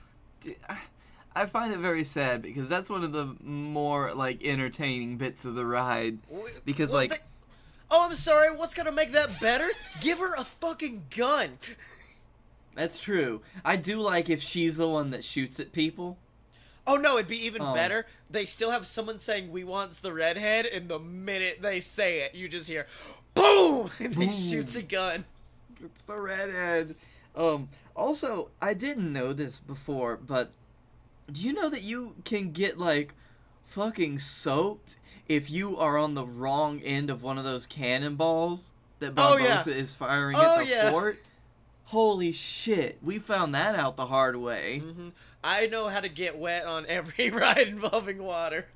I find it very sad because that's one of the more, like, entertaining bits of the ride. Because, Well, like... Oh, I'm sorry, what's gonna make that better? Give her a fucking gun! That's true. I do like if she's the one that shoots at people. Oh no, it'd be even better. They still have someone saying, we wants the redhead, and the minute they say it, you just hear, boom! And he shoots a gun. It's the redhead. Also, I didn't know this before, but do you know that you can get, like, fucking soaked if you are on the wrong end of one of those cannonballs that Barbossa is firing at the fort? Holy shit, we found that out the hard way. Mm-hmm. I know how to get wet on every ride involving water.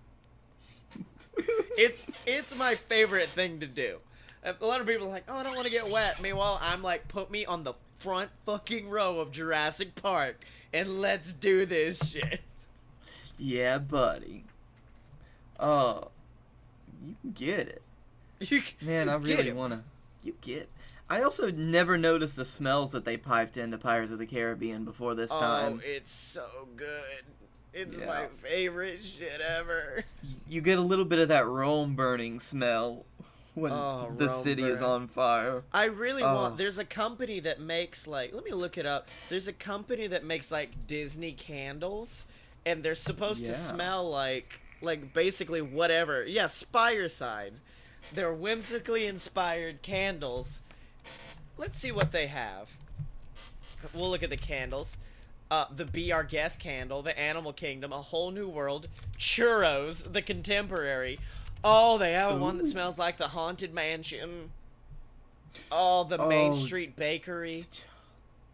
It's my favorite thing to do. A lot of people are like, oh, I don't want to get wet. Meanwhile, I'm like, put me on the front fucking row of Jurassic Park and let's do this shit. Yeah, buddy. You can get it. Man, I really want to... You get... I also never noticed the smells that they piped into Pirates of the Caribbean before this time. Oh, it's so good. It's my favorite shit ever. You get a little bit of that Rome burning smell when the city is on fire. I really want... There's a company that makes, like... Let me look it up. There's a company that makes, like, Disney candles, and they're supposed to smell like basically whatever. Yeah, Spireside. They're whimsically inspired candles. Let's see what they have. We'll look at the candles. The Be Our Guest candle, the Animal Kingdom, A Whole New World, Churros, the Contemporary. Oh, they have one that smells like the Haunted Mansion. Oh, the Main Street Bakery.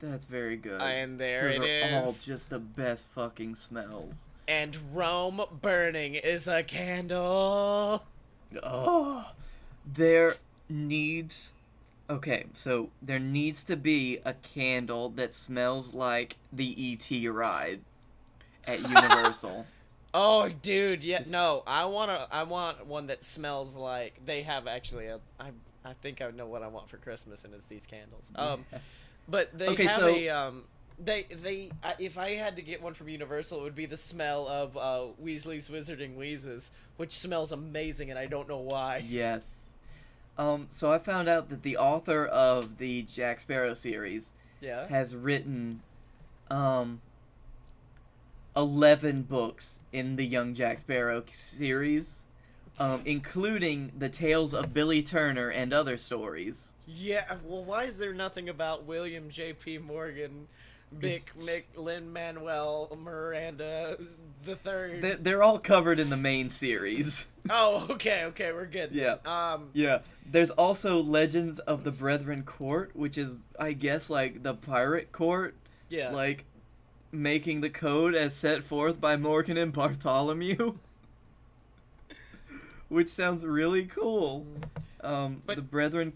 That's very good. And there Those it is. are all just the best fucking smells. And Rome Burning is a candle. Oh, there needs... Okay, so there needs to be a candle that smells like the E.T. ride at Universal. Oh, dude, yeah, no, I want one that smells like... They have actually I think I know what I want for Christmas, and it's these candles. But they have a... if I had to get one from Universal, it would be the smell of Weasley's Wizarding Wheezes, which smells amazing, and I don't know why. Yes. So I found out that the author of the Jack Sparrow series has written 11 books in the Young Jack Sparrow series, including the Tales of Billy Turner and other stories. Yeah, well, why is there nothing about William J.P. Morgan, Lin-Manuel Miranda the Third? They're all covered in the main series. Oh, okay, we're good. Yeah. Yeah. There's also Legends of the Brethren Court, which is, I guess, like the pirate court. Yeah. Like, making the code as set forth by Morgan and Bartholomew. Which sounds really cool. But, the Brethren...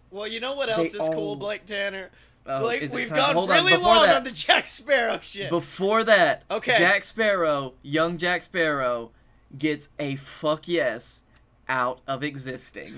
Well, you know what else is cool, Blake Tanner? Blake, we've gone really long on the Jack Sparrow shit. Before that, okay. Jack Sparrow, young Jack Sparrow, gets a fuck yes out of existing.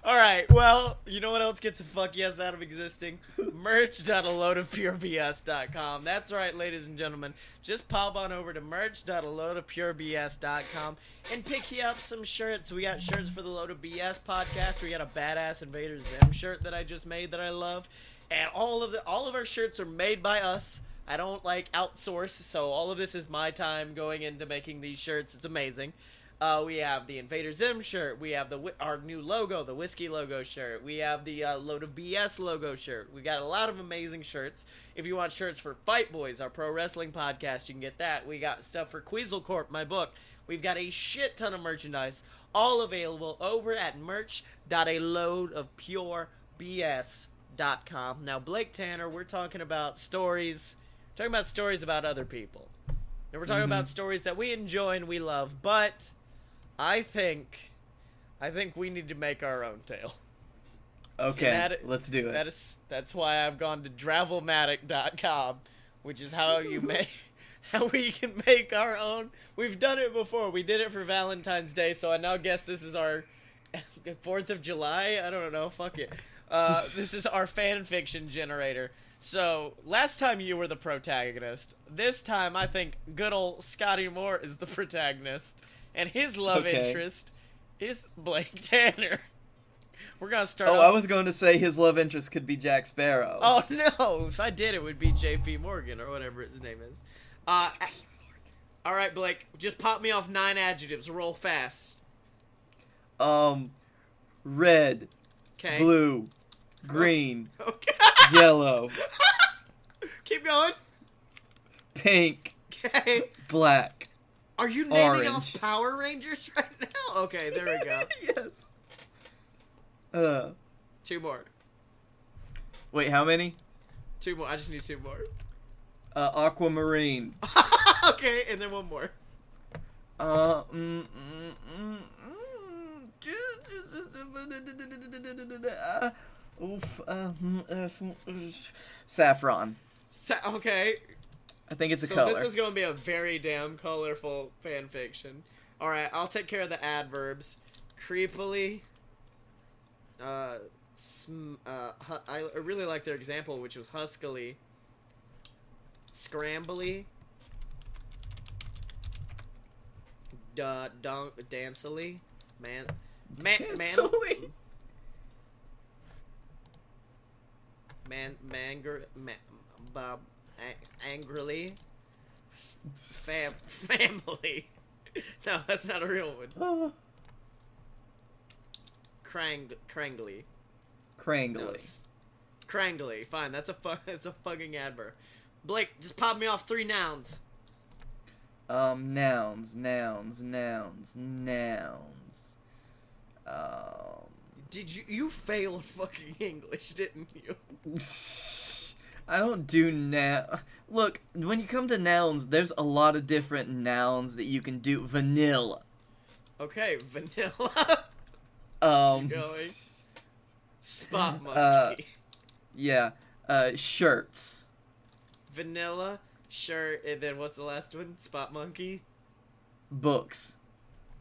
Alright, well, you know what else gets a fuck yes out of existing? merch.aloadofpurebs.com. That's right, ladies and gentlemen. Just pop on over to merch.aloadofpurebs.com and pick you up some shirts. We got shirts for the Load of BS podcast. We got a badass Invader Zim shirt that I just made that I love. And all of our shirts are made by us. I don't outsource, so all of this is my time going into making these shirts. It's amazing. We have the Invader Zim shirt. We have our new logo, the Whiskey logo shirt. We have the Load of BS logo shirt. We got a lot of amazing shirts. If you want shirts for Fight Boys, our pro wrestling podcast, you can get that. We got stuff for Queasel Corp, my book. We've got a shit ton of merchandise, all available over at merch.aloadofpurebs.com. Now, Blake Tanner, we're talking about stories. About other people. And we're talking about stories that we enjoy and we love, but I think we need to make our own tale. Okay, that- let's do it. That's why I've gone to Dravelmatic.com, which is how we can make our own. We've done it before. We did it for Valentine's Day, so I now guess this is our 4th of July. I don't know. Fuck it. This is our fan fiction generator. So last time you were the protagonist. This time I think good old Scottye Moore is the protagonist, and his love interest is Blake Tanner. We're gonna start. Oh, I was going to say his love interest could be Jack Sparrow. Oh no! If I did, it would be J.P. Morgan or whatever his name is. All right, Blake, just pop me off 9 adjectives. Roll fast. Red, Okay. blue, green, Okay. yellow, Keep going. pink, Okay. black. Are you naming Orange. off Power Rangers right now? Okay, there we go. Yes. 2 more. Wait, how many? 2 more. I just need 2 more. Aquamarine. Okay, and then 1 more. Saffron. Okay. I think it's a So color. this is going to be a very damn colorful fan fiction. All right, I'll take care of the adverbs. Creepily. I really like their example, which was huskily. Scrambly. Dancily. Angrily. Family. No, that's not a real one. Crangly. Crangly. No, crangly. Fine, that's a fucking adverb. Blake, just pop me off 3 nouns. Nouns. You failed fucking English, didn't you? I don't do Look, when you come to nouns, there's a lot of different nouns that you can do. Vanilla. Okay, vanilla. Um. Going. Spot monkey. Yeah. Shirts. Vanilla, shirt, and then what's the last one? Spot monkey. Books.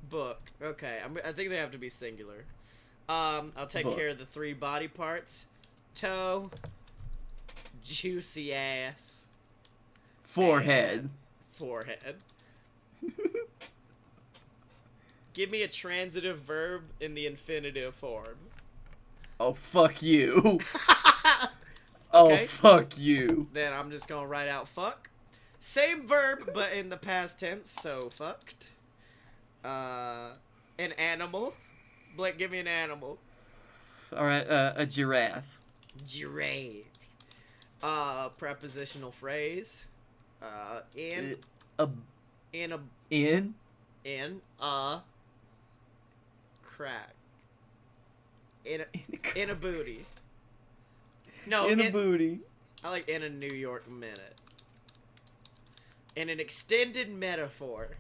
Book. Okay, I think they have to be singular. I'll take Book. care of the 3 body parts. Toe. Juicy ass. Forehead. Forehead. Give me a transitive verb in the infinitive form. Oh, fuck you. Okay. Oh, fuck you. Then I'm just gonna write out fuck. Same verb, but in the past tense, so fucked. An animal. Blake, give me an animal. Alright, a giraffe. Giraffe. Prepositional phrase. In a crack. In a booty. No, in a booty. I like in a New York minute. In an extended metaphor.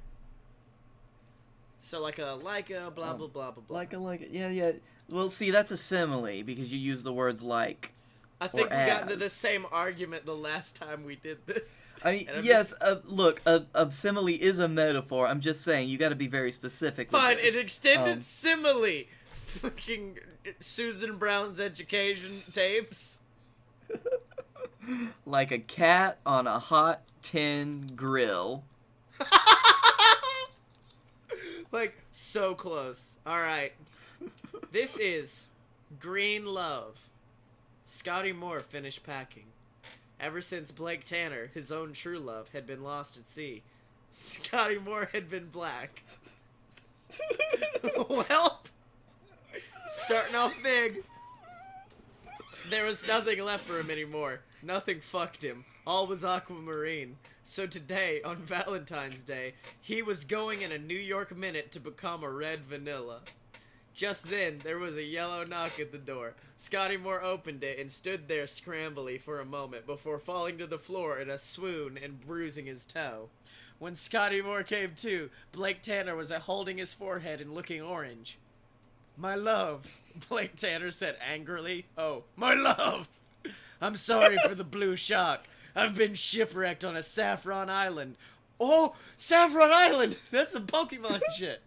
So like a blah blah blah blah blah. Like a yeah. Well, see, that's a simile because you use the words like. I think we got into as. the same argument the last time we did this. I mean, yes. Look, a simile is a metaphor. I'm just saying you got to be very specific. Fine, with this. an extended simile. Fucking Susan Brown's education tapes. Like a cat on a hot tin grill. Like, so close. Alright. This is Green Love. Scottye Moore finished packing. Ever since Blake Tanner, his own true love, had been lost at sea, Scottye Moore had been black. Well, starting off big. There was nothing left for him anymore. Nothing fucked him. All was aquamarine. So today, on Valentine's Day, he was going in a New York minute to become a red vanilla. Just then, there was a yellow knock at the door. Scottye Moore opened it and stood there scrambly for a moment before falling to the floor in a swoon and bruising his toe. When Scottye Moore came to, Blake Tanner was holding his forehead and looking orange. My love, Blake Tanner said angrily. Oh, my love! I'm sorry for the blue shock. I've been shipwrecked on a Saffron Island. Oh, Saffron Island! That's some Pokemon shit.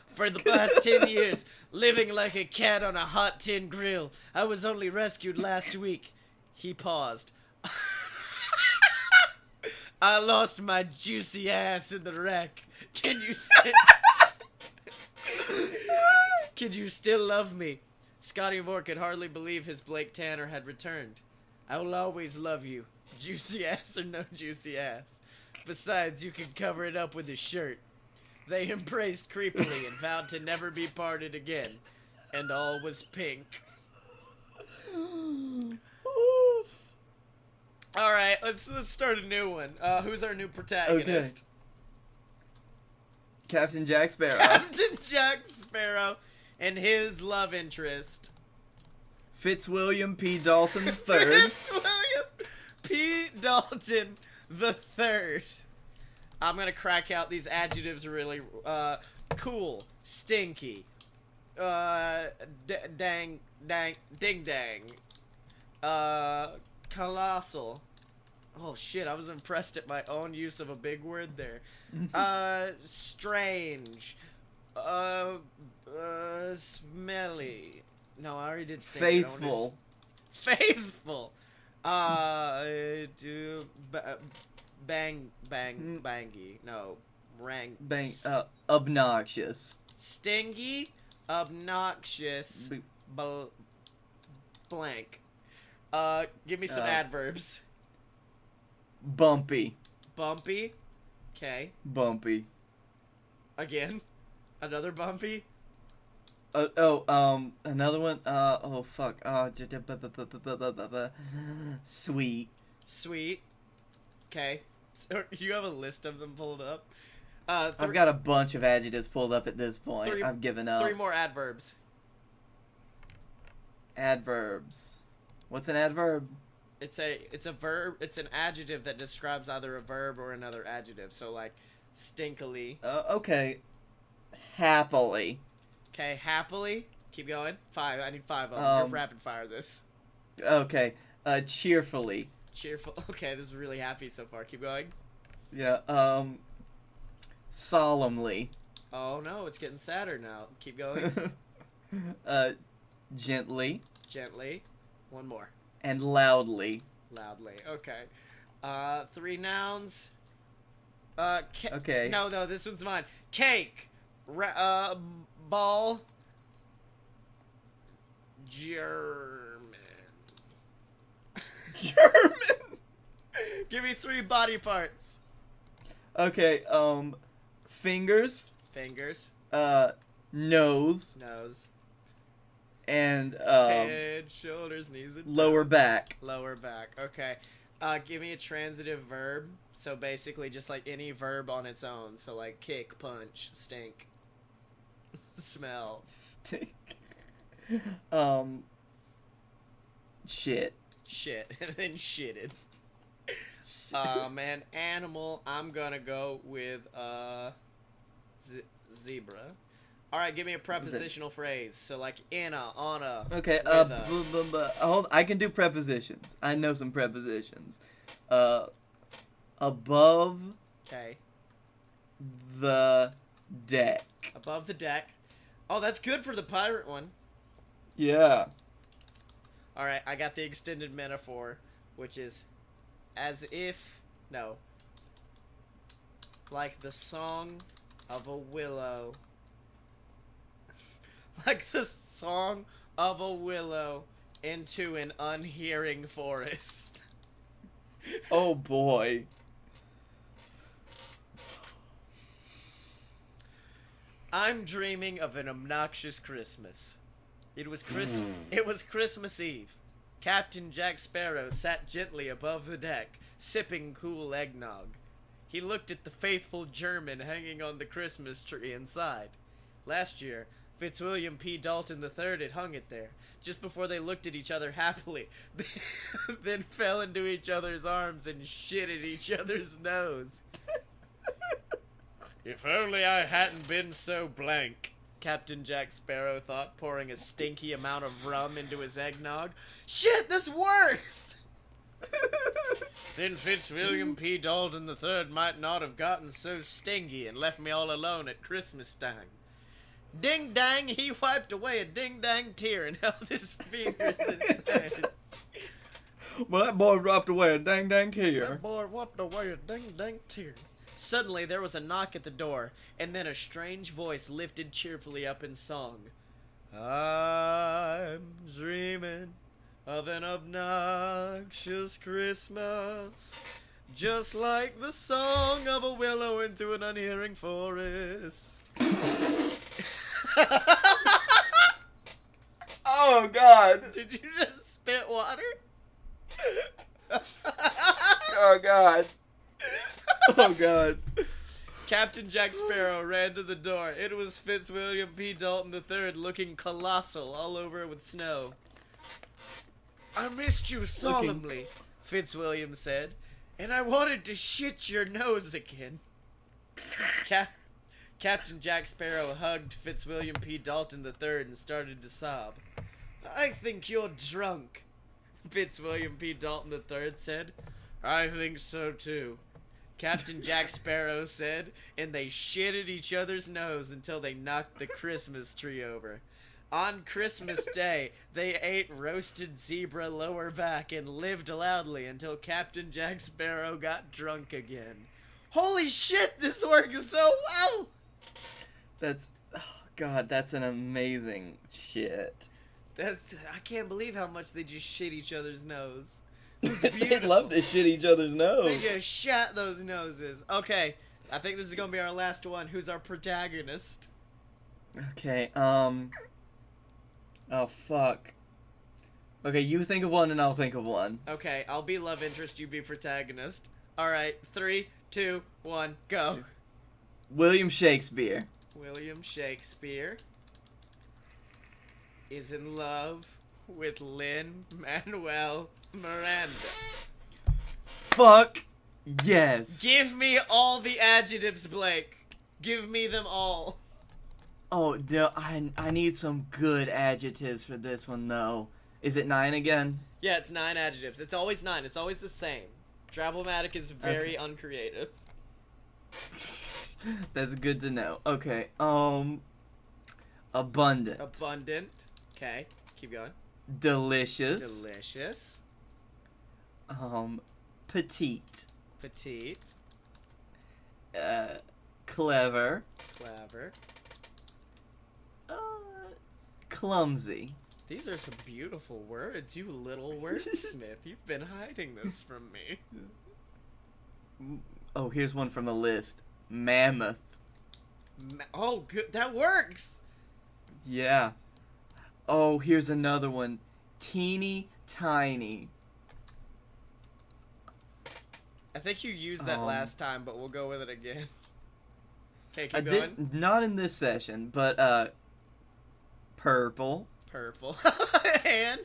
For the past 10 years, living like a cat on a hot tin grill. I was only rescued last week. He paused. I lost my juicy ass in the wreck. Can you still love me? Scottye Moore could hardly believe his Blake Tanner had returned. I will always love you, juicy ass or no juicy ass. Besides, you can cover it up with a shirt. They embraced creepily and vowed to never be parted again. And all was pink. Alright, let's start a new one. Who's our new protagonist? Okay. Captain Jack Sparrow. Captain Jack Sparrow and his love interest. Fitzwilliam P. Dalton III. Fitzwilliam P. Dalton the Third. I'm gonna crack out these adjectives really. Cool, stinky, ding dang, colossal. Oh shit! I was impressed at my own use of a big word there. Strange, smelly. No, I already did stinky. Faithful. Faithful. Bangy. No, Obnoxious. Stingy, obnoxious, blank. Give me some adverbs. Bumpy. Bumpy. Okay. Bumpy. Again. Another bumpy. Another one. Oh fuck. Sweet. Sweet. Okay. So you have a list of them pulled up. I've got a bunch of adjectives pulled up at this point. I've given up. 3 more adverbs. Adverbs. What's an adverb? It's a verb. It's an adjective that describes either a verb or another adjective. So like, stinkily. Okay. Happily. Okay, happily. Keep going. 5. I need 5 of them. You're rapid fire this. Okay. Cheerfully. Cheerful. Okay, this is really happy so far. Keep going. Yeah. Solemnly. Oh no, it's getting sadder now. Keep going. Gently. Gently. 1 more. And loudly. Loudly. Okay. 3 nouns. Okay. No, this one's mine. Cake. Ball. German. German. Give me 3 body parts. Okay. Fingers. Fingers. Nose. Nose. And head, shoulders, knees, and lower toes. back. Lower back. Okay. Give me a transitive verb. So basically just like any verb on its own. So like kick, punch, stink, smell. Stink. Shit. Shit. And then shitted. Man, animal. I'm gonna go with zebra. All right, give me a prepositional phrase. So like in a, on a. Okay. Hold. I can do prepositions. I know some prepositions. Above. Okay. The deck. Above the deck. Oh, that's good for the pirate one. Yeah. All right, I got the extended metaphor, which is as if, no, like the song of a willow. Like the song of a willow into an unhearing forest. Oh boy. I'm dreaming of an obnoxious Christmas. It was Christmas Eve. Captain Jack Sparrow sat gently above the deck, sipping cool eggnog. He looked at the faithful German hanging on the Christmas tree inside. Last year, Fitzwilliam P. Dalton III had hung it there, just before they looked at each other happily, then fell into each other's arms and shit at each other's nose. If only I hadn't been so blank, Captain Jack Sparrow thought, pouring a stinky amount of rum into his eggnog. Shit, this works! Then Fitzwilliam P. Dalton III might not have gotten so stingy and left me all alone at Christmas time. Ding dang, he wiped away a ding dang tear and held his fingers in his head. Well, that boy dropped away a dang tear. That boy wiped away a ding dang tear. Suddenly there was a knock at the door, and then a strange voice lifted cheerfully up in song. I'm dreaming of an obnoxious Christmas, just like the song of a willow into an unhearing forest. Oh, God. Did you just spit water? Oh, God. Oh, God. Captain Jack Sparrow ran to the door. It was Fitzwilliam P. Dalton III, looking colossal, all over with snow. I missed you solemnly, Fitzwilliam said, and I wanted to shit your nose again. Captain Jack Sparrow hugged Fitzwilliam P. Dalton III and started to sob. I think you're drunk, Fitzwilliam P. Dalton III said. I think so too, Captain Jack Sparrow said, and they shitted each other's nose until they knocked the Christmas tree over. On Christmas Day, they ate roasted zebra lower back and lived loudly until Captain Jack Sparrow got drunk again. Holy shit, this works so well! Oh God, that's an amazing shit. I can't believe how much they just shit each other's nose. They love to shit each other's nose. They just shat those noses. Okay, I think this is gonna be our last one. Who's our protagonist? Okay, oh, fuck. Okay, you think of one and I'll think of one. Okay, I'll be love interest, you be protagonist. Alright, 3, 2, 1, go. William Shakespeare. William Shakespeare is in love with Lin-Manuel Miranda. Fuck yes. Give me all the adjectives, Blake. Give me them all. Oh, no, I need some good adjectives for this one, though. Is it 9 again? Yeah, it's 9 adjectives. It's always 9. It's always the same. Travelmatic is very uncreative. That's good to know. Okay, abundant. Abundant. Okay, keep going. Delicious. Delicious. Petite. Petite. Clever. Clever. Clumsy. These are some beautiful words, you little wordsmith. You've been hiding this from me. Oh, here's one from the list. Mammoth. Oh, good. That works. Yeah. Oh, here's another one. Teeny tiny. I think you used that last time, but we'll go with it again. Okay, keep I going. did not in this session, but purple. Purple. And?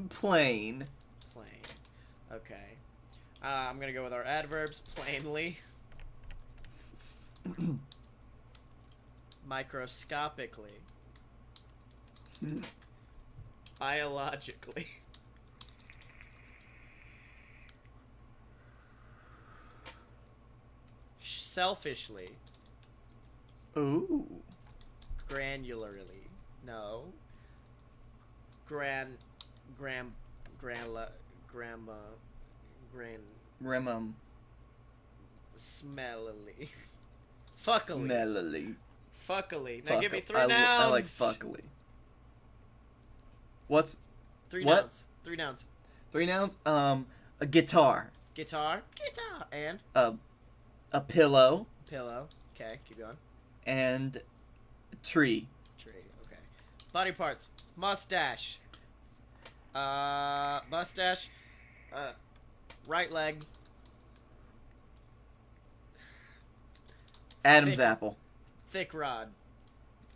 Plain. Plain. Okay. I'm gonna go with our adverbs. Plainly. Microscopically. Biologically. Selfishly. Ooh. Granularly. No. Grandma. Remum. Smellily. Fuckily. Smellily. Fuckily. Now give me 3 nouns. I like fuckily. What's 3 what? nouns. 3 nouns. 3 nouns? A guitar. Guitar. Guitar. And? A pillow. Pillow. Okay, keep going. And tree. Tree. Okay. Body parts. Mustache. Mustache. Right leg. Adam's Thick. apple. Thick rod.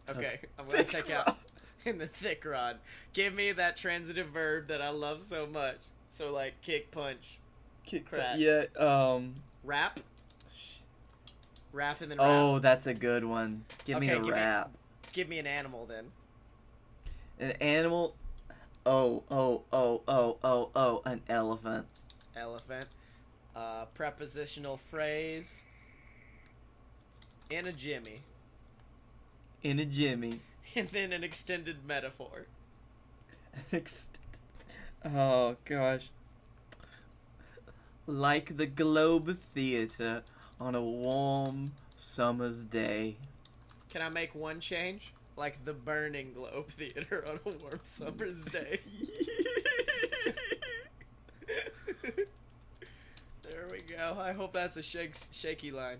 Okay, I'm gonna take out in the thick rod. Give me that transitive verb that I love so much. So like kick, punch, Kick, Crap. yeah. rap. Rap and then Oh, rap. that's a good one. Give me Okay, a give me- rap. Give me an animal then. An animal. Oh, an elephant. Elephant. Prepositional phrase. In a Jimmy. In a Jimmy. And then an extended metaphor. Oh, gosh. Like the Globe Theatre on a warm summer's day. Can I make one change? Like the Burning Globe Theater on a warm summer's day. There we go. I hope that's a shaky line.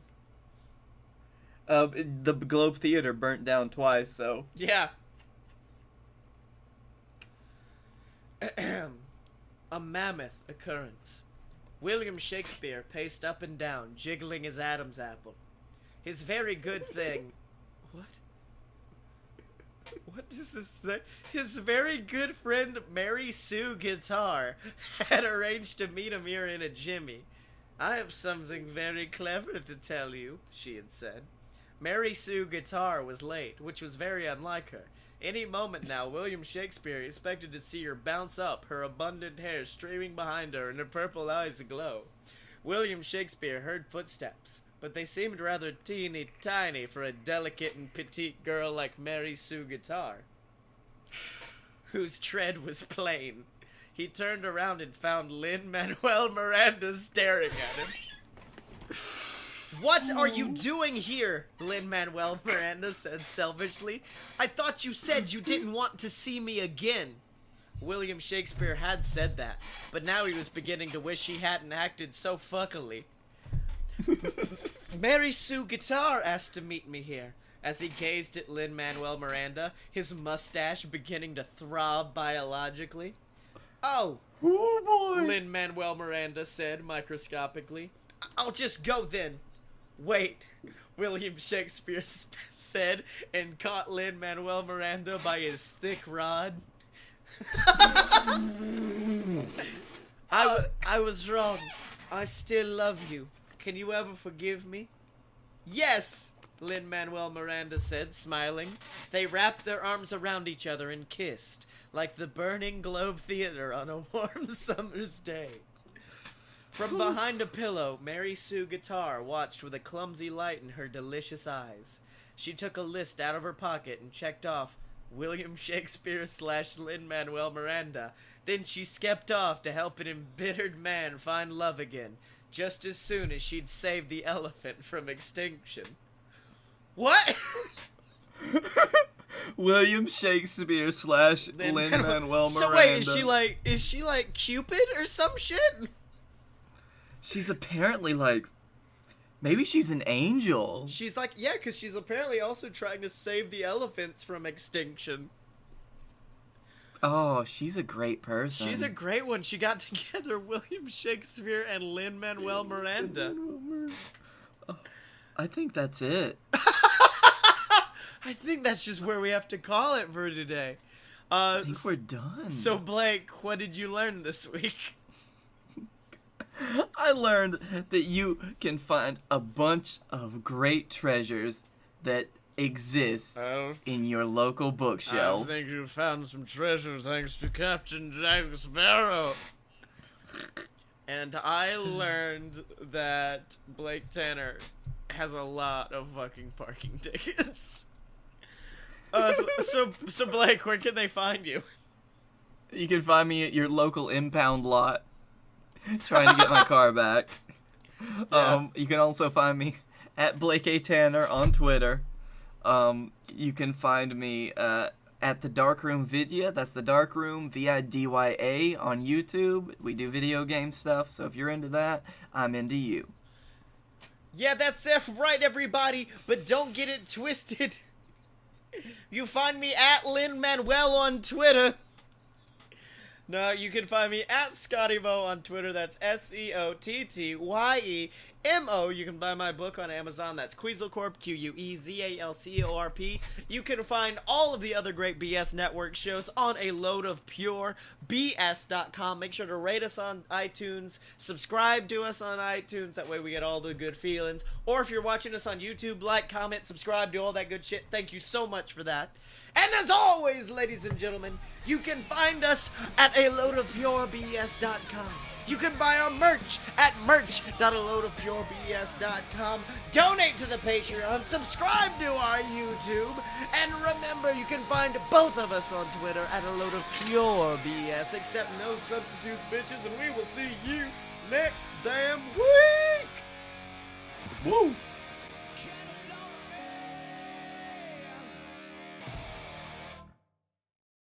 The Globe Theatre burnt down twice, so. Yeah. A mammoth occurrence. William Shakespeare paced up and down, jiggling his Adam's apple. His very good thing... What? What does this say? His very good friend Mary Sue Guitar had arranged to meet him here in a Jimmy. I have something very clever to tell you, she had said. Mary Sue Guitar was late, which was very unlike her. Any moment now, William Shakespeare expected to see her bounce up, her abundant hair streaming behind her and her purple eyes aglow. William Shakespeare heard footsteps, but they seemed rather teeny tiny for a delicate and petite girl like Mary Sue Guitar, whose tread was plain. He turned around and found Lin-Manuel Miranda staring at him. What are you doing here? Lin-Manuel Miranda said selfishly. I thought you said you didn't want to see me again. William Shakespeare had said that, but now he was beginning to wish he hadn't acted so fuckily. Mary Sue Guitar asked to meet me here. As he gazed at Lin-Manuel Miranda, his mustache beginning to throb biologically. Oh boy! Lin-Manuel Miranda said microscopically. I'll just go then. Wait, William Shakespeare said and caught Lin-Manuel Miranda by his thick rod. I was wrong. I still love you. Can you ever forgive me? Yes, Lin-Manuel Miranda said, smiling. They wrapped their arms around each other and kissed, like the Burning Globe Theater on a warm summer's day. From behind a pillow, Mary Sue Guitar watched with a clumsy light in her delicious eyes. She took a list out of her pocket and checked off William Shakespeare / Lin-Manuel Miranda. Then she skipped off to help an embittered man find love again, just as soon as she'd saved the elephant from extinction. What? William Shakespeare / Lin-Manuel Miranda. So wait, is she like Cupid or some shit? She's apparently like, maybe she's an angel. She's like, yeah, because she's apparently also trying to save the elephants from extinction. Oh, she's a great person. She's a great one. She got together William Shakespeare and Lin-Manuel Miranda. Oh, I think that's it. I think that's just where we have to call it for today. I think we're done. So, Blake, what did you learn this week? I learned that you can find a bunch of great treasures that exist in your local bookshelf. I think you found some treasure thanks to Captain Jack Sparrow. And I learned that Blake Tanner has a lot of fucking parking tickets. So Blake, where can they find you? You can find me at your local impound lot, trying to get my car back. Yeah. You can also find me at Blake A. Tanner on Twitter. You can find me at the Darkroom Vidya. That's the Darkroom VIDYA on YouTube. We do video game stuff, so if you're into that, I'm into you. Yeah, that's it, right, everybody. But don't get it twisted. You find me at Lin-Manuel on Twitter. No, you can find me at ScottyMo on Twitter. That's SCOTTYEMO. You can buy my book on Amazon. That's Quetzalcorp, QUEZALCORP. You can find all of the other great BS Network shows on a load of pure BS.com. Make sure to rate us on iTunes. Subscribe to us on iTunes. That way we get all the good feelings. Or if you're watching us on YouTube, like, comment, subscribe, do all that good shit. Thank you so much for that. And as always, ladies and gentlemen, you can find us at a load of purebs.com. You can buy our merch at merch.aloadofpurebs.com. Donate to the Patreon, subscribe to our YouTube, and remember you can find both of us on Twitter at a load of pure BS, except no substitutes, bitches, and we will see you next damn week. Woo! Can